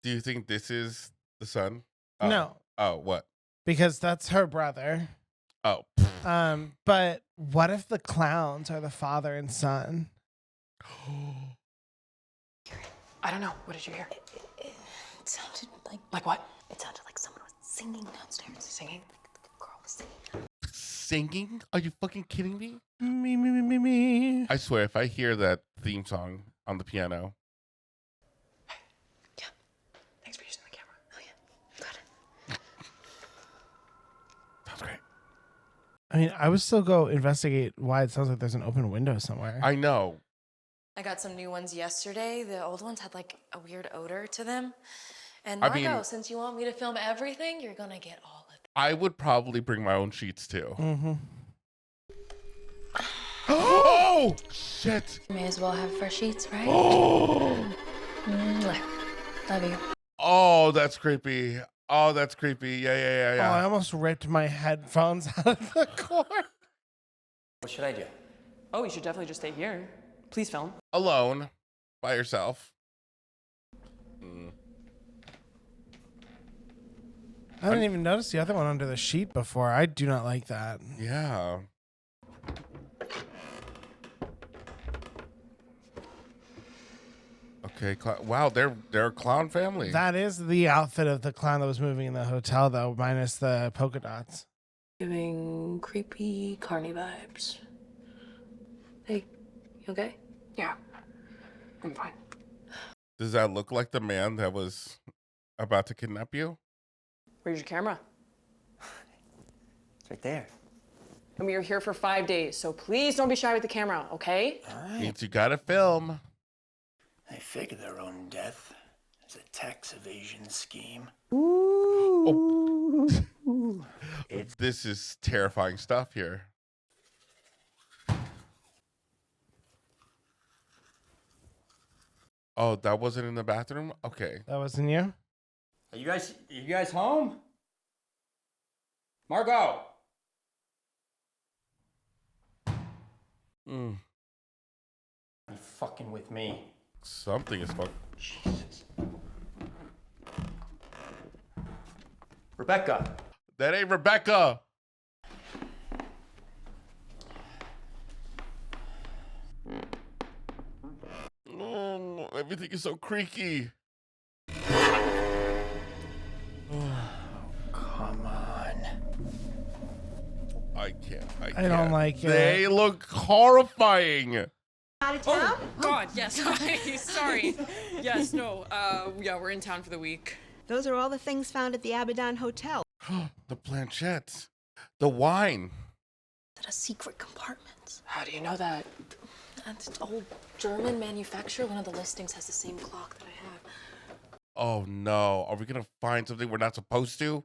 Do you think this is the son? No. Oh, what? Because that's her brother. Oh. But what if the clowns are the father and son? I don't know. What did you hear? It sounded like... Like what? It sounded like someone was singing downstairs. Singing? The girl was singing. Singing? Are you fucking kidding me? Me. I swear, if I hear that theme song on the piano. Yeah. Thanks for using the camera. Oh, yeah. Got it. Sounds great. I mean, I would still go investigate why it sounds like there's an open window somewhere. I know. I got some new ones yesterday. The old ones had like a weird odor to them. And I Margot, mean- since you want me to film everything, you're gonna get all of it. I would probably bring my own sheets too. Mm-hmm. Oh, shit. May as well have fresh sheets, right? Oh. Mwah. Love you. Oh, that's creepy. Oh, that's creepy. Yeah. Oh, I almost ripped my headphones out of the cord. What should I do? Oh, you should definitely just stay here. Please film. Alone, by yourself. I didn't even notice the other one under the sheet before. I do not like that. Yeah. Okay. Wow, they're a clown family. That is the outfit of the clown that was moving in the hotel, though, minus the polka dots. Giving creepy carny vibes. Hey, you okay? Yeah. I'm fine. Does that look like the man that was about to kidnap you? Where's your camera? It's right there. And we were here for 5 days, so please don't be shy with the camera, okay? All right. Means you gotta film. They fake their own death. It's a tax evasion scheme. Oh. This is terrifying stuff here. Oh, that wasn't in the bathroom? Okay. That wasn't you? Are you guys home? Margot! Mm. You fucking with me. Something is fucking. Jesus. Rebecca. That ain't Rebecca. Oh, everything is so creaky. Come on. I can't. I don't like it. They look horrifying. Out of town? Oh, God, yes. Sorry. Yes, no. Yeah, we're in town for the week. Those are all the things found at the ABADDON Hotel. The planchettes. The wine. That a secret compartment. How do you know that? It's an old German manufacturer. One of the listings has the same clock that I have. Oh no. Are we going to find something we're not supposed to?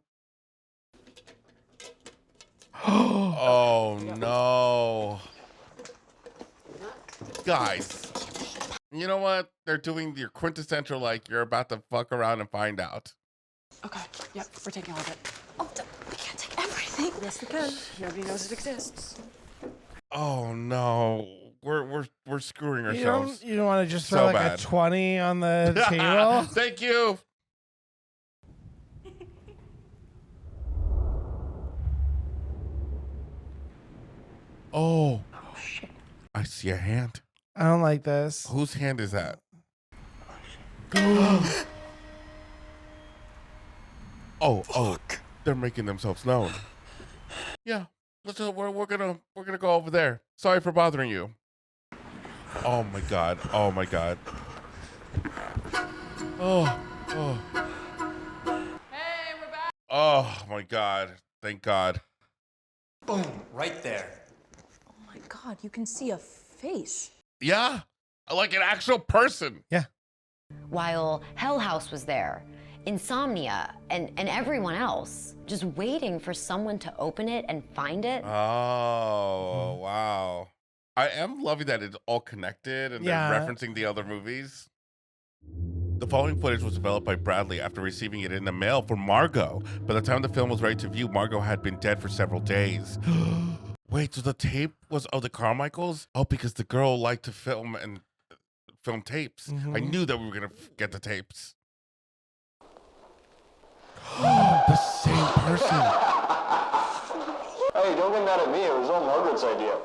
Oh no. Guys. You know what? They're doing your quintessential, like, you're about to fuck around and find out. Okay, yep, we're taking all of it. Oh, we can't take everything. Yes, we can. Nobody knows it exists. Oh no. We're screwing ourselves. You don't want to just throw So like bad. a 20 on the table? Thank you. Oh shit. I see a hand. I don't like this. Whose hand is that? Oh, they're making themselves known. Yeah, we're gonna go over there. Sorry for bothering you. Oh my god. Oh my god. Oh. Hey, we're back. Oh my god. Thank God. Boom, right there. Oh my God, you can see a face. Yeah, like an actual person. Yeah. While Hell House was there, Insomnia, and everyone else, just waiting for someone to open it and find it. Oh, wow. I am loving that it's all connected and Yeah. they're referencing the other movies. The following footage was developed by Bradley after receiving it in the mail from Margot. By the time the film was ready to view, Margot had been dead for several days. Wait, so the tape was of the Carmichaels? Oh, because the girl liked to film tapes. I knew that we were going to get the tapes. The same person. Hey, don't get mad at me. It was all Margaret's idea.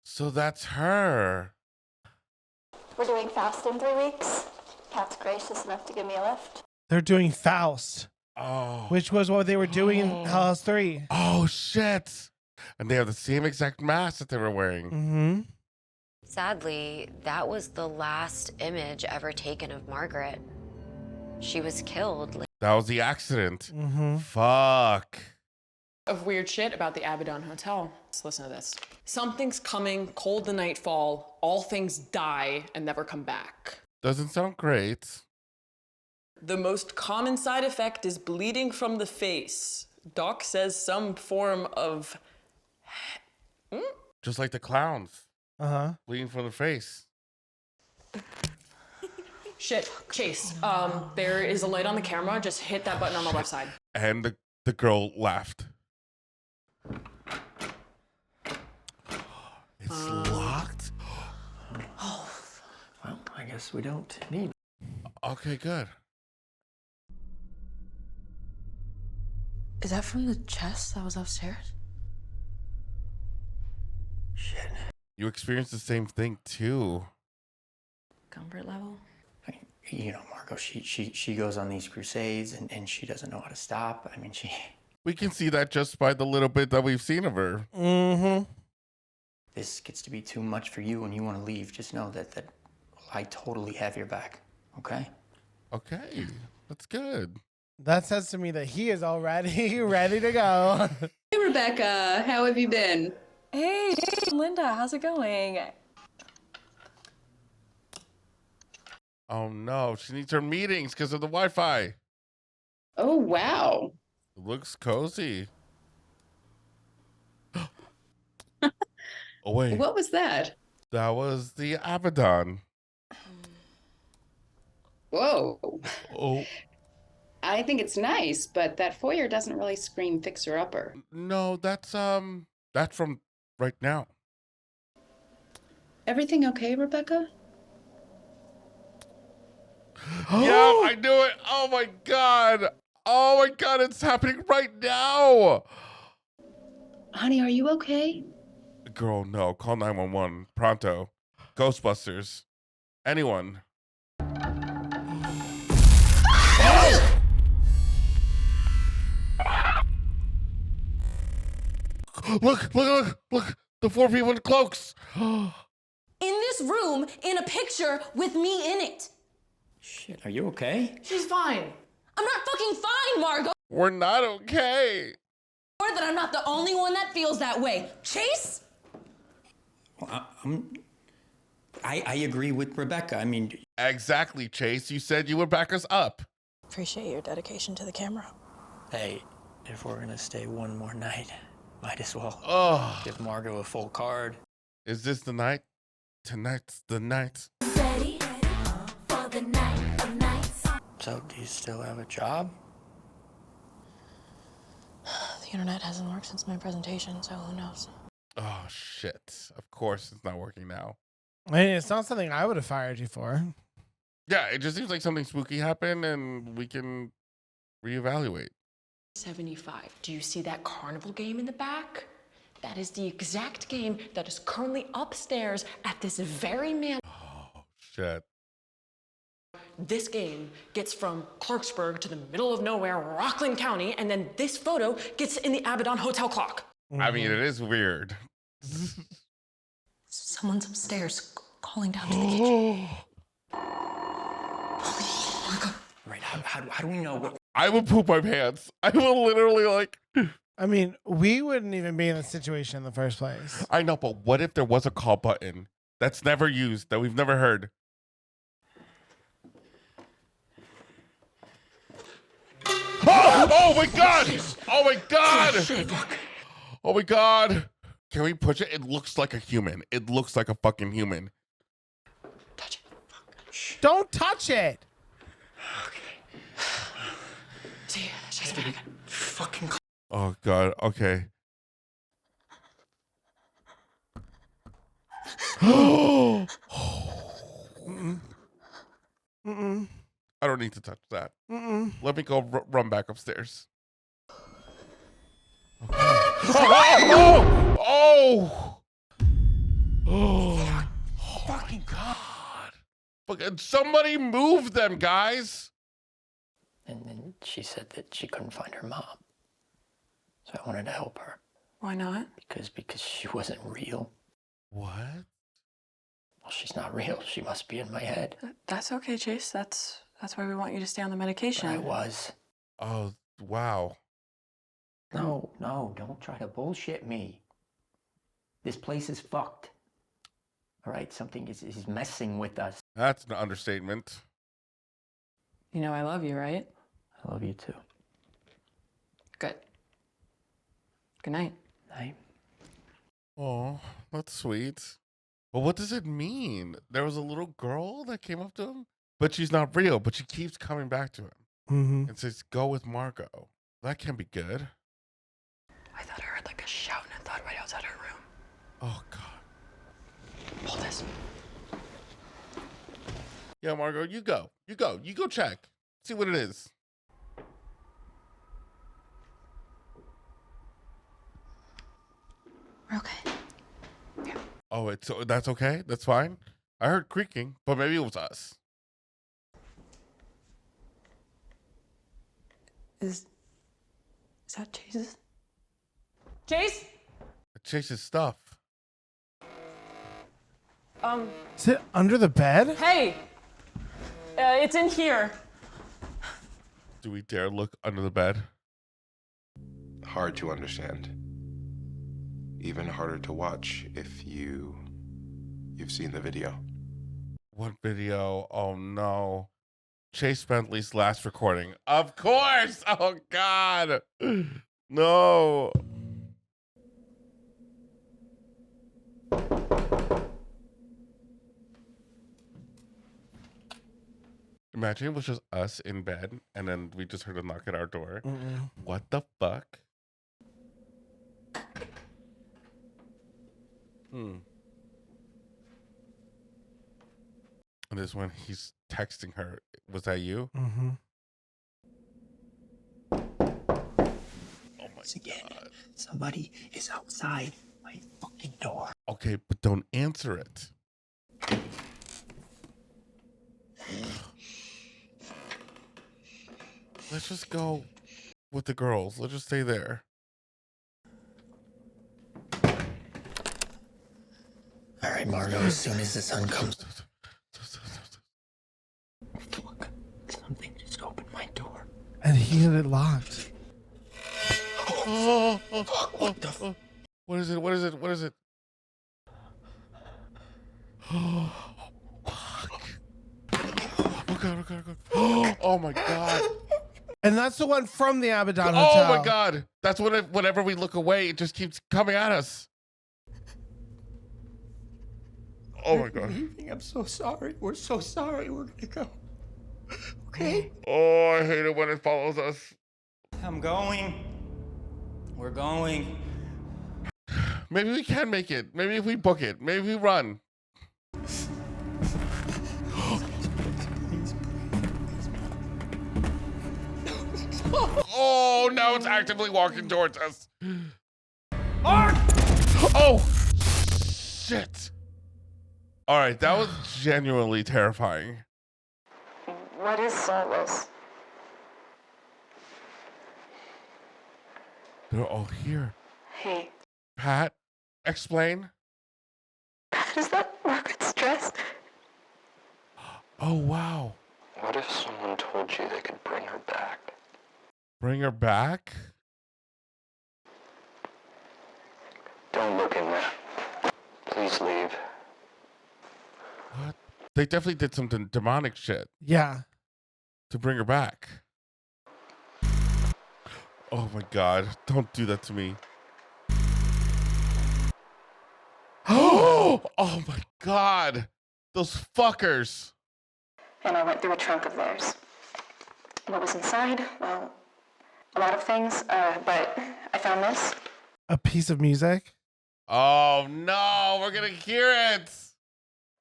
So that's her. We're doing Faust in 3 weeks. Cat's gracious enough to give me a lift. They're doing Faust. Oh. Which was what they were doing in Hell House 3. Oh, shit. And they have the same exact mask that they were wearing. Mm-hmm. Sadly, that was the last image ever taken of Margaret. She was killed. That was the accident. Mm-hmm. Fuck. Of weird shit about the ABADDON Hotel. Let's listen to this. Something's coming, cold the nightfall, all things die and never come back. Doesn't sound great. The most common side effect is bleeding from the face. Doc says some form of... Just like the clowns. Uh-huh. Bleeding from the face. Shit, Chase, there is a light on the camera. Just hit that button on the left side. And the girl laughed. It's locked? Oh, well, I guess we don't need. Okay, good. Is that from the chest that was upstairs? Shit. You experienced the same thing too. Comfort level? You know, Margot, she goes on these crusades and she doesn't know how to stop. I mean, We can see that just by the little bit that we've seen of her. Mm-hmm. This gets to be too much for you and you want to leave. Just know that I totally have your back, okay? Okay, that's good. That says to me that he is already ready to go. Hey, Rebecca, how have you been? Hey, Linda, how's it going? Oh no, she needs her meetings because of the Wi-Fi. Oh, wow. It looks cozy. Oh wait, What was that? that was the ABADDON. Whoa. Oh I think it's nice, but that foyer doesn't really scream fixer-upper. no, that's from right now. Everything okay, Rebecca? Yeah, I knew it. Oh my god. Oh my god, it's happening right now. Honey, are you okay? Girl, no. Call 911. Pronto. Ghostbusters. Anyone. Look. The 4 people in cloaks. In this room, in a picture with me in it. Shit, are you okay? She's fine. I'm not fucking fine, Margot. We're not okay. Or that I'm not the only one that feels that way. Chase? Well, I agree with Rebecca. I mean, Exactly, Chase. You said you would back us up. Appreciate your dedication to the camera. hey, if we're gonna stay one more night, might as well give Margot a full card. Is this the night? Tonight's the night. Ready for the night of nights. So, do you still have a job? The internet hasn't worked since my presentation, so who knows? Oh, shit. Of course it's not working now. I mean, it's not something I would have fired you for. Yeah, it just seems like something spooky happened and we can reevaluate. 75. Do you see that carnival game in the back? That is the exact game that is currently upstairs at this very man. Oh, shit. This game gets from Clarksburg to the middle of nowhere, Rockland County, and then this photo gets in the ABADDON hotel clock. I mean, it is weird. Someone's upstairs calling down to the kitchen. Right, how do we know what... I would poop my pants. I will literally like... I mean, we wouldn't even be in this situation in the first place. I know, but what if there was a call button that's never used, that we've never heard? Oh my god! Oh my god! Oh my god! Can we push it? It looks like a human. It looks like a fucking human. Don't touch it! See, she's back. Fucking... Oh god, okay. Mm-mm. I don't need to touch that. Mm-mm. Let me go run back upstairs. Oh my god. Fucking somebody move them, guys. And then she said that she couldn't find her mom. So I wanted to help her. Why not? Because she wasn't real. What? Well, she's not real. She must be in my head. That's okay, Chase. That's why we want you to stay on the medication. But I was. Oh, wow. No, don't try to bullshit me. This place is fucked. All right, something is messing with us. That's an understatement. You know I love you, right? I love you too. Good. Good night. Night. Oh, that's sweet. But what does it mean? There was a little girl that came up to him, but she's not real, but she keeps coming back to him Mm-hmm. and says, go with Margot. That can't be good. I thought I heard like a shout and I thought right outside her room. Oh, God. Hold this. Yeah, Margot, you go. You go check. See what it is. We're okay. Oh, that's okay? That's fine? I heard creaking, but maybe it was us. Is that Chase's? Chase? Chase's stuff. Is it under the bed? Hey! It's in here. Do we dare look under the bed? Hard to understand. Even harder to watch if you've seen the video. What video? Oh no. Chase Bentley's last recording. Of course. Oh God. No. Imagine it was just us in bed and then we just heard a knock at our door. What the fuck? And this when he's texting her. Was that you? Oh my God. Somebody is outside my fucking door. Okay, but don't answer it. Let's just go with the girls. Let's just stay there. All right, Margot, as soon as the sun comes. Fuck. Something just opened my door. And he had it locked. Fuck, what the fuck? What is it? What is it? What is it? Oh, fuck. Oh, God, oh, God, oh, God. Oh, my God. And that's the one from the Abaddon Oh, Hotel. my God. That's what whenever we look away, it just keeps coming at us. Oh, my God. I'm so sorry. We're so sorry. We're gonna go. Okay? Oh, I hate it when it follows us. I'm going. We're going. Maybe we can make it. Maybe if we book it. Maybe we run. Oh, now it's actively walking towards us. Oh, shit. All right, that was genuinely terrifying. What is all this? They're all here. Hey, Pat, explain. is that Margaret's dress? Oh, wow. What if someone told you they could bring her back? Bring her back? Don't look in there. Please leave. What? They definitely did something demonic shit Yeah. to bring her back. Oh my God. Don't do that to me. Oh my God. Those fuckers. And I went through a trunk of theirs. What was inside? Well, a lot of things, but I found this. A piece of music. Oh no, we're gonna hear it.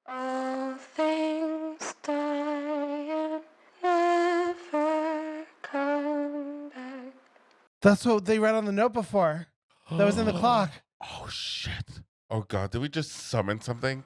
All things die and never come back. That's what they read on the note before. That was in the clock. Oh shit. Oh God, did we just summon something?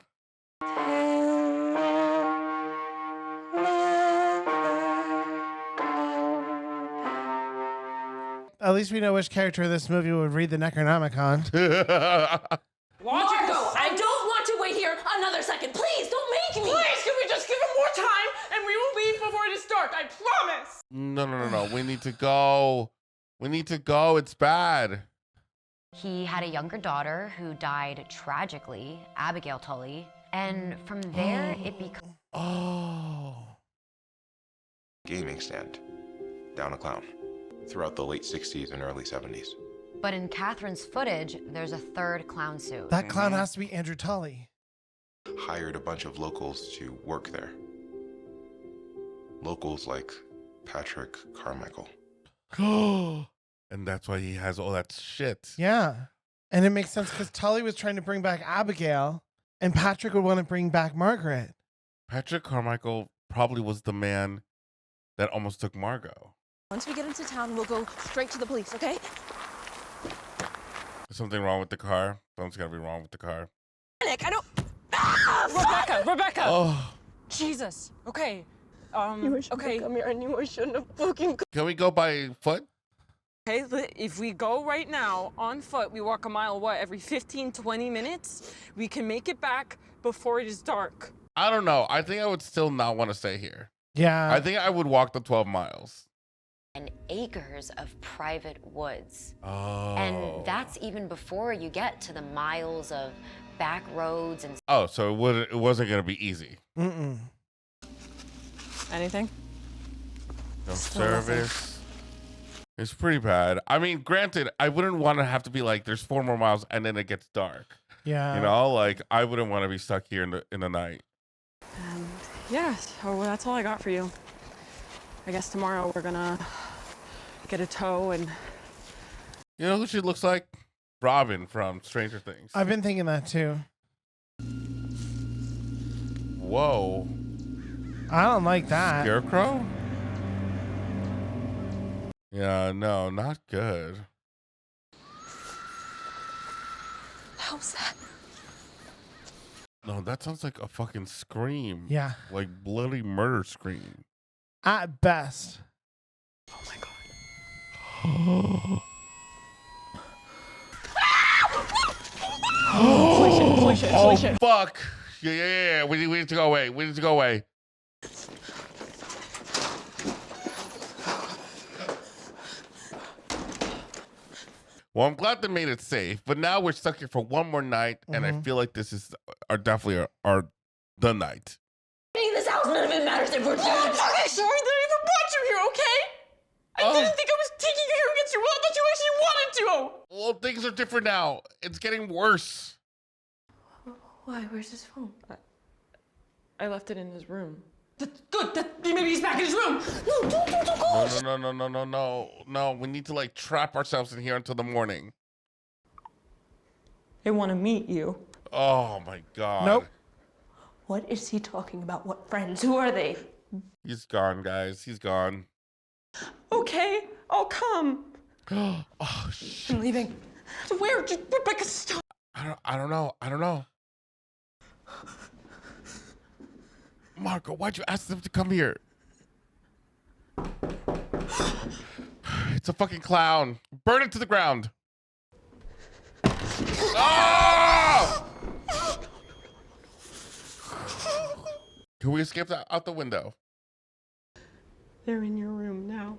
At least we know which character in this movie would read the Necronomicon. Margot, I don't want to wait here another second. Please, don't make me. Please, can we just give him more time and we will leave before it is dark? I promise. No. We need to go. We need to go. It's bad. He had a younger daughter who died tragically, Abigail Tully, and from there it became. Oh. Gaming stand. Down a clown. Throughout the late 60s and early 70s. But in Catherine's footage, there's a third clown suit. That clown has to be Andrew Tully. Hired a bunch of locals to work there. Locals like Patrick Carmichael. And that's why he has all that shit. Yeah. And it makes sense because Tully was trying to bring back Abigail and Patrick would want to bring back Margaret. Patrick Carmichael probably was the man that almost took Margot. Once we get into town, we'll go straight to the police, okay? Is something wrong with the car? Something's gotta be wrong with the car. Nick, I don't. Rebecca! Oh. Jesus. Okay. Okay. Come here. I knew I shouldn't have fucking. Can we go by foot? Okay, if we go right now on foot, we walk a mile, every 15, 20 minutes? We can make it back before it is dark. I don't know. I think I would still not want to stay here. Yeah. I think I would walk the 12 miles. and acres of private woods. Oh. And that's even before you get to the miles of back roads and... Oh, so it wasn't going to be easy. Mm-mm. Anything? No Still service. It's pretty bad. I mean, granted, I wouldn't want to have to be like, there's 4 more miles and then it gets dark. Yeah. You know, like I wouldn't want to be stuck here in the night. Yeah, so that's all I got for you. I guess tomorrow we're gonna get a tow and... You know who she looks like? Robin from Stranger Things. I've been thinking that too. Whoa. I don't like that. Scarecrow? Yeah, no, not good. How's that? No, that sounds like a fucking scream. Yeah. Like bloody murder scream. At best. Oh my god. Oh, Holy shit. Fuck. Yeah. We need to go away. We need to go away. Well, I'm glad they made it safe, but now we're stuck here for one more night, and I feel like this is definitely the night. Being in this house, none of it matters if we're dead. I'm fucking sorry that I even brought you here, okay? I didn't think I was taking you here against your will. I thought you actually wanted to. Well, things are different now. It's getting worse. Why? Where's his phone? I left it in his room. Good. Maybe he's back in his room. No, don't go. No. We need to like trap ourselves in here until the morning. They want to meet you. Oh my god. Nope. What is he talking about? What friends? Who are they? He's gone, guys. He's gone. Okay, I'll come. Oh shit. I'm leaving. Where? Rebecca, stop. I don't know. Marco, why'd you ask them to come here? It's a fucking clown. Burn it to the ground. Ah! Can we escape out the window? They're in your room now.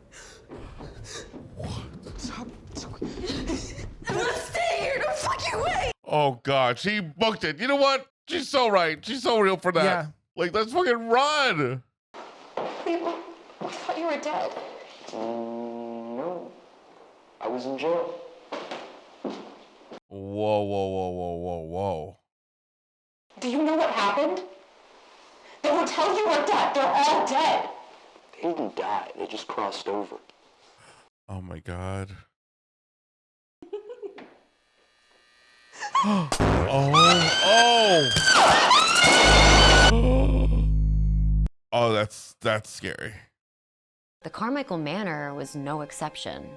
Stop. I'm gonna stay here. Don't fucking wait. Oh god, she booked it. You know what? She's so right. She's so real for that. Yeah. Like, let's fucking run. I thought you were dead. No. I was in jail. Whoa. Do you know what happened? The hotel you worked at, they're all dead. They didn't die. They just crossed over. Oh my god. Oh, that's scary. The Carmichael Manor was no exception.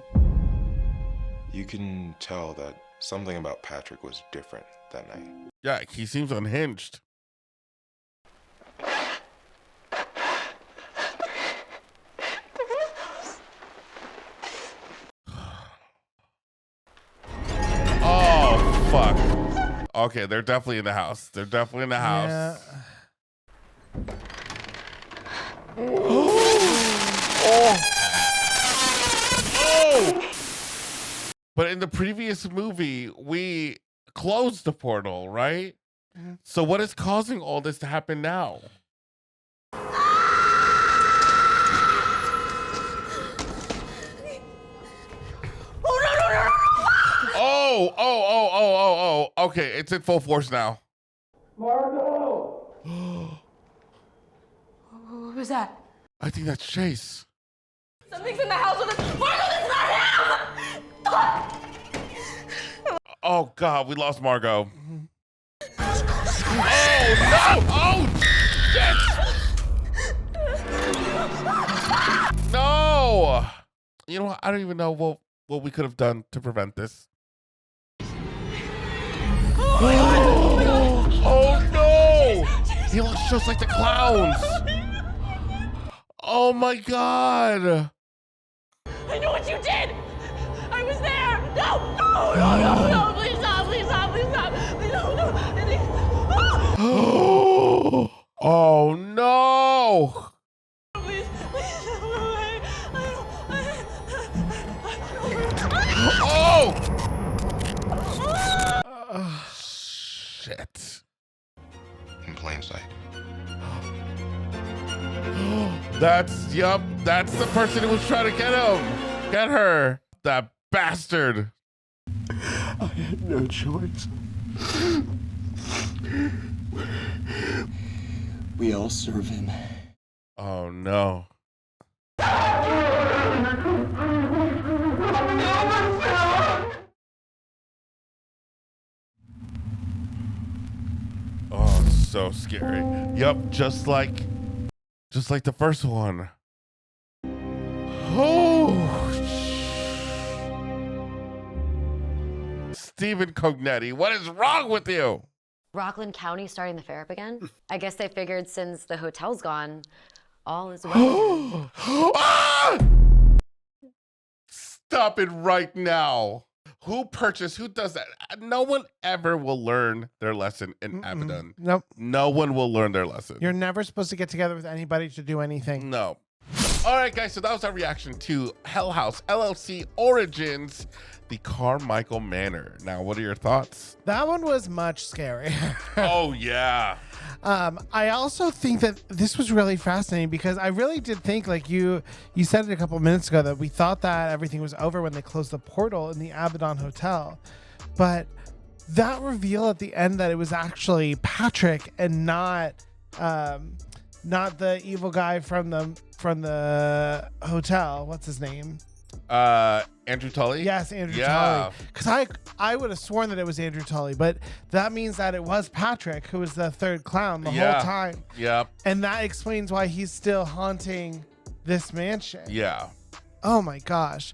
You can tell that something about Patrick was different that night. Yeah, he seems unhinged. Oh, fuck. Okay, they're definitely in the house. Yeah. But in the previous movie, we closed the portal, right? So what is causing all this to happen now? Oh. Okay, it's in full force now. Margo! What was that? I think that's Chase. Something's in the house with us. Margo, that's not him! Oh God, we lost Margot. Oh no! Oh shit! No! You know what? I don't even know what we could have done to prevent this. Oh no! He looks just like the clowns. Oh my God! I know what you did! I was there! No! Please stop! Please stop! Please, no! Oh no! Please, That's the person who was trying to get him. Get her. That bastard. I had no choice. We all serve him. Oh no. Oh, so scary. Yep, just like the first one. Oh, Stephen Cognetti, what is wrong with you? Rockland County starting the fair up again? I guess they figured since the hotel's gone, all is well. Ah! Stop it right now. Who does that? No one ever will learn their lesson in ABADDON. Nope. No one will learn their lesson. You're never supposed to get together with anybody to do anything. No. All right, guys, so that was our reaction to Hell House LLC Origins, the Carmichael Manor. Now, what are your thoughts? That one was much scarier. Oh, yeah. I also think that this was really fascinating because I really did think, like you said it a couple of minutes ago, that we thought that everything was over when they closed the portal in the ABADDON Hotel. But that reveal at the end that it was actually Patrick and not the evil guy from the hotel. What's his name? Andrew Tully? Yes, Andrew Tully. Because I would have sworn that it was Andrew Tully, but that means that it was Patrick who was the third clown the whole time. Yep. And that explains why he's still haunting this mansion. Yeah. Oh my gosh.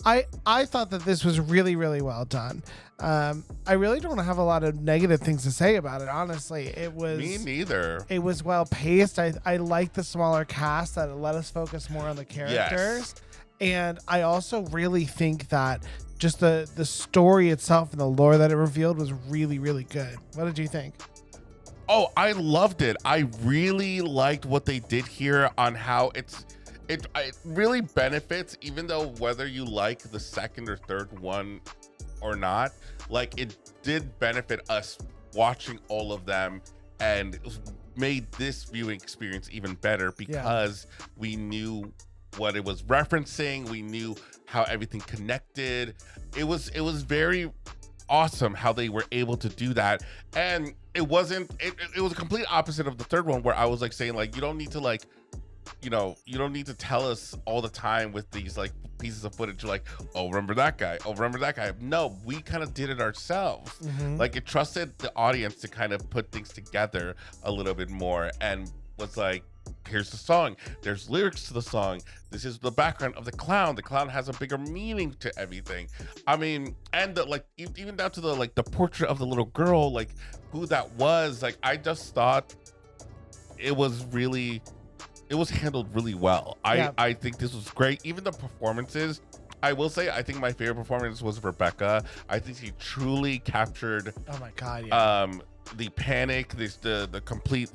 I thought that this was really, really well done. I really don't have a lot of negative things to say about it, honestly. It was Me neither. It was well paced. I like the smaller cast that let us focus more on the characters. Yes. And I also really think that just the story itself and the lore that it revealed was really, really good. What did you think? Oh, I loved it. I really liked what they did here on how it really benefits, even though whether you like the second or third one or not, like it did benefit us watching all of them and made this viewing experience even better because we knew what it was referencing. We knew how everything connected. It was very awesome how they were able to do that. And it was a complete opposite of the third one where I was like saying like, you don't need to you don't need to tell us all the time with these like pieces of footage like, oh, remember that guy? Oh, remember that guy? No, we kind of did it ourselves. Like it trusted the audience to kind of put things together a little bit more and was like, here's the song, there's lyrics to the song, this is the background of the clown has a bigger meaning to everything. I mean, and even down to the portrait of the little girl, like who that was, like I just thought it was handled really well. I think this was great. Even the performances, I will say, I think my favorite performance was Rebecca. I think she truly captured oh my god the panic, the complete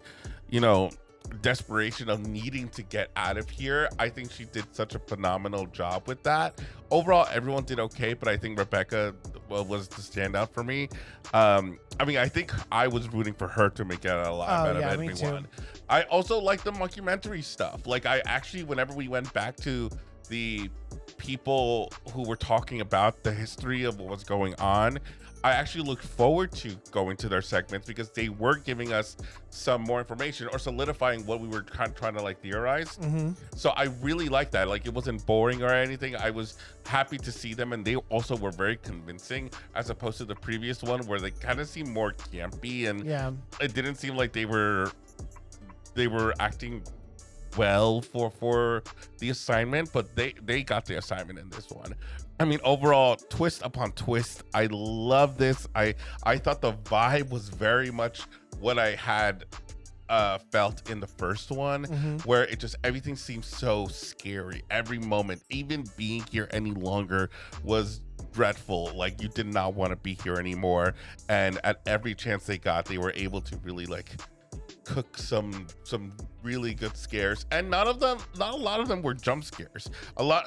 desperation of needing to get out of here. I think she did such a phenomenal job with that. Overall, everyone did okay, but I think Rebecca was the standout for me. I mean, I think I was rooting for her to make it a lot better than everyone. I also like the mockumentary stuff. Like I actually, whenever we went back to the people who were talking about the history of what was going on, I actually looked forward to going to their segments because they were giving us some more information or solidifying what we were trying to theorize. So I really liked that. Like it wasn't boring or anything. I was happy to see them, and they also were very convincing as opposed to the previous one where they kind of seemed more campy and it didn't seem like they were acting well for the assignment, but they got the assignment in this one. I mean, overall, twist upon twist. I love this. I thought the vibe was very much what I had felt in the first one, where it just everything seems so scary. Every moment, even being here any longer was dreadful. Like you did not want to be here anymore. And at every chance they got, they were able to really cook some really good scares, and not a lot of them were jump scares.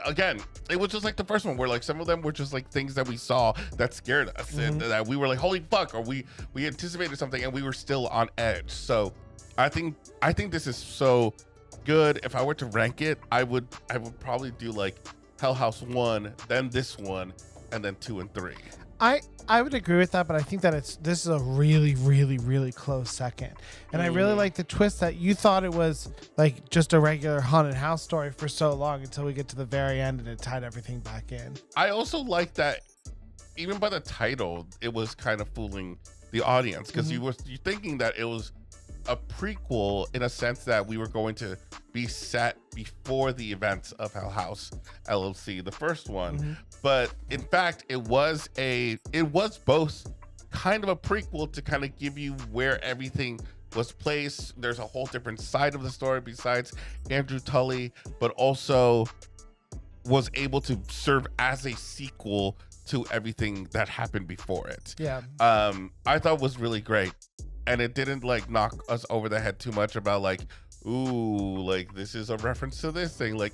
Again, it was just like the first one where some of them were just things that we saw that scared us and that we were like, holy fuck, or we anticipated something and we were still on edge. So I think this is so good. If I were to rank it, I would probably do like Hell House 1, then this one, and then 2 and 3. I would agree with that, but I think that this is a really, really, really close second. And I really like the twist that you thought it was like just a regular haunted house story for so long until we get to the very end and it tied everything back in. I also like that even by the title, it was kind of fooling the audience because you're thinking that it was a prequel in a sense that we were going to be set before the events of Hell House LLC, the first one. But in fact, it was both kind of a prequel to kind of give you where everything was placed. There's a whole different side of the story besides Andrew Tully, but also was able to serve as a sequel to everything that happened before it. Yeah. I thought was really great. And it didn't like knock us over the head too much about like, ooh, like this is a reference to this thing. Like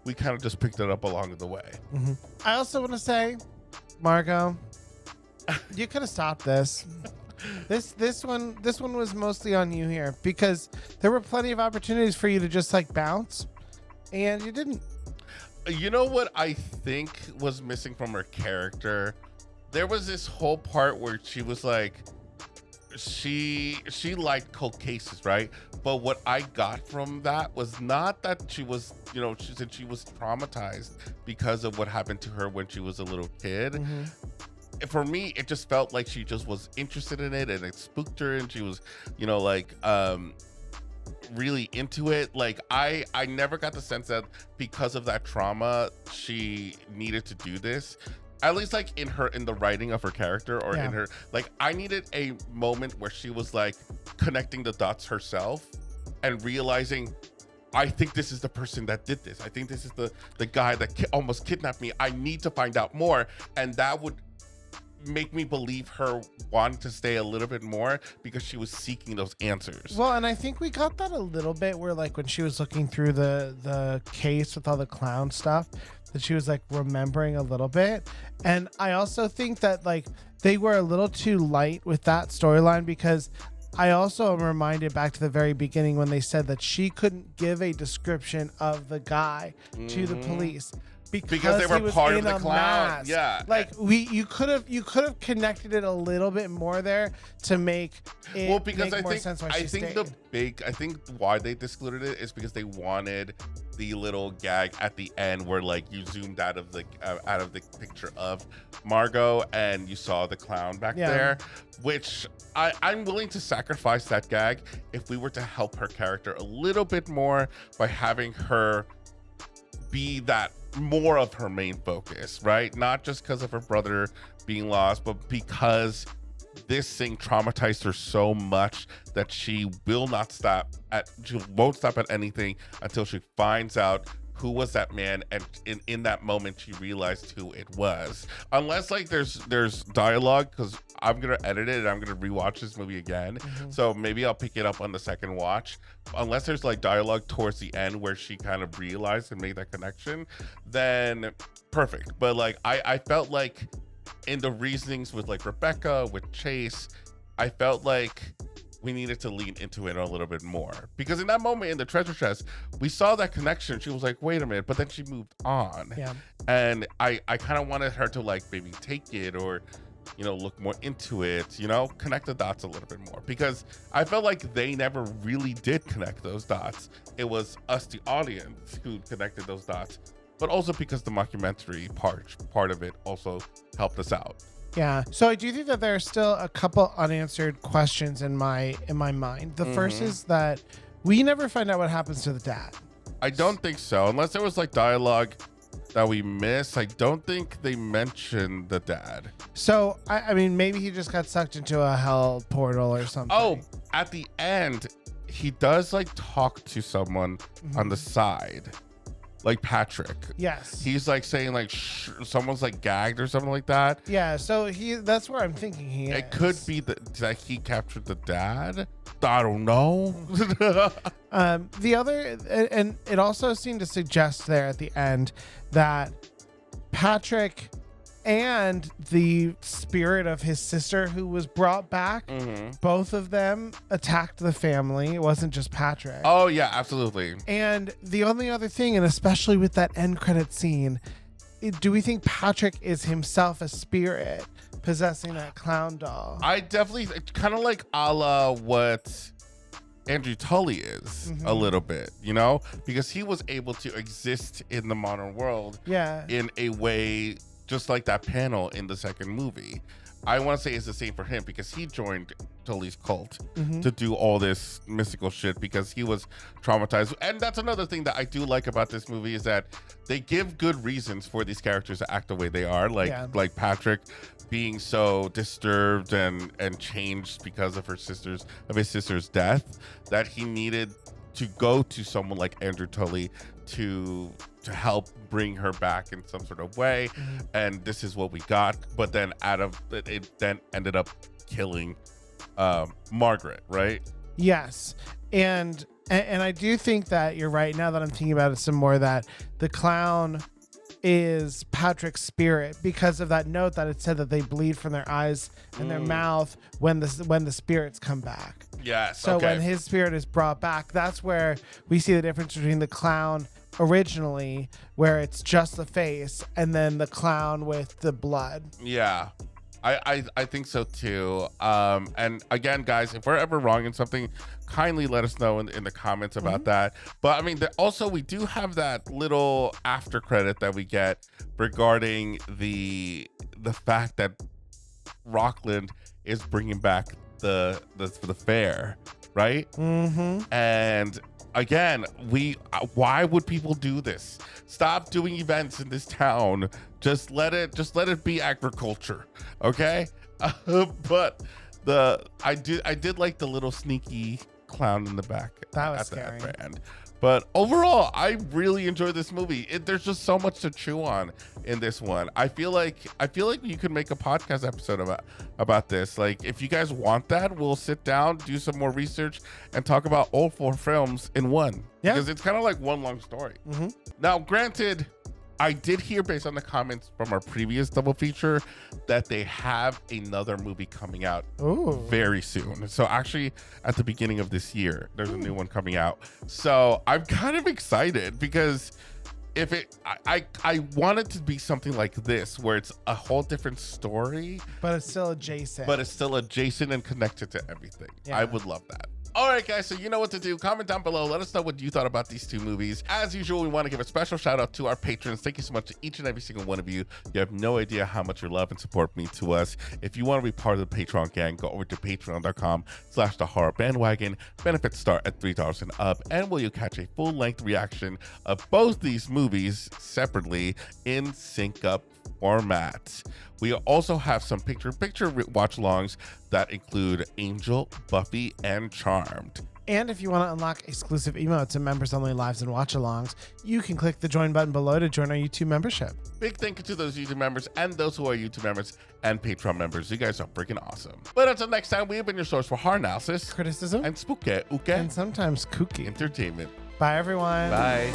we kind of just picked it up along the way. I also want to say, Margot, you could have stopped this. This one was mostly on you here because there were plenty of opportunities for you to just like bounce, and you didn't. You know what I think was missing from her character? There was this whole part where she was like, she liked cold cases, right? But what I got from that was not that she was, you know, she said she was traumatized because of what happened to her when she was a little kid. For me, it just felt like she just was interested in it and it spooked her, and she was, you know, like really into it. Like I never got the sense that because of that trauma she needed to do this. At least like in the writing of her character or in her, like I needed a moment where she was like connecting the dots herself and realizing, I think this is the person that did this. I think this is the guy that almost kidnapped me. I need to find out more. And that would make me believe her wanting to stay a little bit more because she was seeking those answers. Well, and I think we got that a little bit where like when she was looking through the case with all the clown stuff, that she was like remembering a little bit. And I also think that like they were a little too light with that storyline, because I also am reminded back to the very beginning when they said that she couldn't give a description of the guy to the police because they were part of the clown. Yeah. Like you could have connected it a little bit more there to make it make more sense why she stayed. I think why they excluded it is because they wanted the little gag at the end where like you zoomed out of the picture of Margot and you saw the clown back there, which I'm willing to sacrifice that gag if we were to help her character a little bit more by having her be that more of her main focus, right? Not just because of her brother being lost, but because this thing traumatized her so much that she won't stop at anything until she finds out who was that man, and in that moment she realized who it was. Unless like there's dialogue, because I'm gonna edit it and I'm gonna rewatch this movie again, so maybe I'll pick it up on the second watch. Unless there's like dialogue towards the end where she kind of realized and made that connection, then perfect. But like I felt like in the reasonings with like Rebecca, with Chase, I felt like we needed to lean into it a little bit more, because in that moment in the treasure chest, we saw that connection. She was like, wait a minute, but then she moved on. Yeah. And I kind of wanted her to like maybe take it or, you know, look more into it, you know, connect the dots a little bit more, because I felt like they never really did connect those dots. It was us, the audience, who connected those dots, but also because the mockumentary part of it also helped us out. Yeah. So I do think that there are still a couple unanswered questions in my mind. The first is that we never find out what happens to the dad. I don't think so. Unless there was like dialogue that we missed. I don't think they mentioned the dad. So, I mean, maybe he just got sucked into a hell portal or something. Oh, at the end, he does like talk to someone on the side. Like Patrick. Yes. He's like saying like someone's like gagged or something like that. Yeah, so that's where I'm thinking he is. It could be that he captured the dad. I don't know. The other, and it also seemed to suggest there at the end that Patrick and the spirit of his sister who was brought back. Both of them attacked the family. It wasn't just Patrick. Oh yeah, absolutely. And the only other thing, and especially with that end credit scene, do we think Patrick is himself a spirit possessing that clown doll? I definitely kind of like a la what Andrew Tully is a little bit, you know, because he was able to exist in the modern world in a way just like that panel in the second movie. I want to say it's the same for him because he joined Tully's cult to do all this mystical shit because he was traumatized. And that's another thing that I do like about this movie is that they give good reasons for these characters to act the way they are. Like Patrick being so disturbed and changed because of his sister's death, that he needed to go to someone like Andrew Tully to help bring her back in some sort of way. And this is what we got. But then it then ended up killing Margaret, right? Yes. And I do think that you're right. Now that I'm thinking about it some more, that the clown is Patrick's spirit because of that note that it said that they bleed from their eyes and their mouth when the spirits come back. Yes. So when his spirit is brought back, that's where we see the difference between the clown originally, where it's just the face, and then the clown with the blood. Yeah. I think so too. And again, guys, if we're ever wrong in something, kindly let us know in the comments about that. But I mean, also we do have that little after credit that we get regarding the fact that Rockland is bringing back the fair, right? And again, why would people do this? Stop doing events in this town. Just let it be agriculture, okay? But I did like the little sneaky clown in the back. That was at scary. The end. But overall, I really enjoyed this movie. There's just so much to chew on in this one. I feel like you could make a podcast episode about this. Like, if you guys want that, we'll sit down, do some more research, and talk about all 4 films in one. Yeah. Because it's kind of like one long story. Now, granted, I did hear, based on the comments from our previous double feature, that they have another movie coming out very soon. So actually, at the beginning of this year, there's a new one coming out. So I'm kind of excited because I want it to be something like this, where it's a whole different story, but it's still adjacent. And connected to everything. Yeah. I would love that. All right, guys, so you know what to do. Comment down below. Let us know what you thought about these 2 movies. As usual, we want to give a special shout out to our patrons. Thank you so much to each and every single one of you. You have no idea how much your love and support mean to us. If you want to be part of the Patreon gang, go over to patreon.com/thehorrorbandwagon. Benefits start at $3 and up, and will you catch a full-length reaction of both these movies separately in sync-up format. We also have some picture-in-picture watch-alongs that include Angel, Buffy, and Charmed. And if you want to unlock exclusive emotes and members-only lives and watch-alongs, you can click the join button below to join our YouTube membership. Big thank you to those YouTube members and those who are YouTube members and Patreon members. You guys are freaking awesome. But until next time, we have been your source for horror analysis, criticism, and spooky, and sometimes kooky entertainment. Bye, everyone. Bye.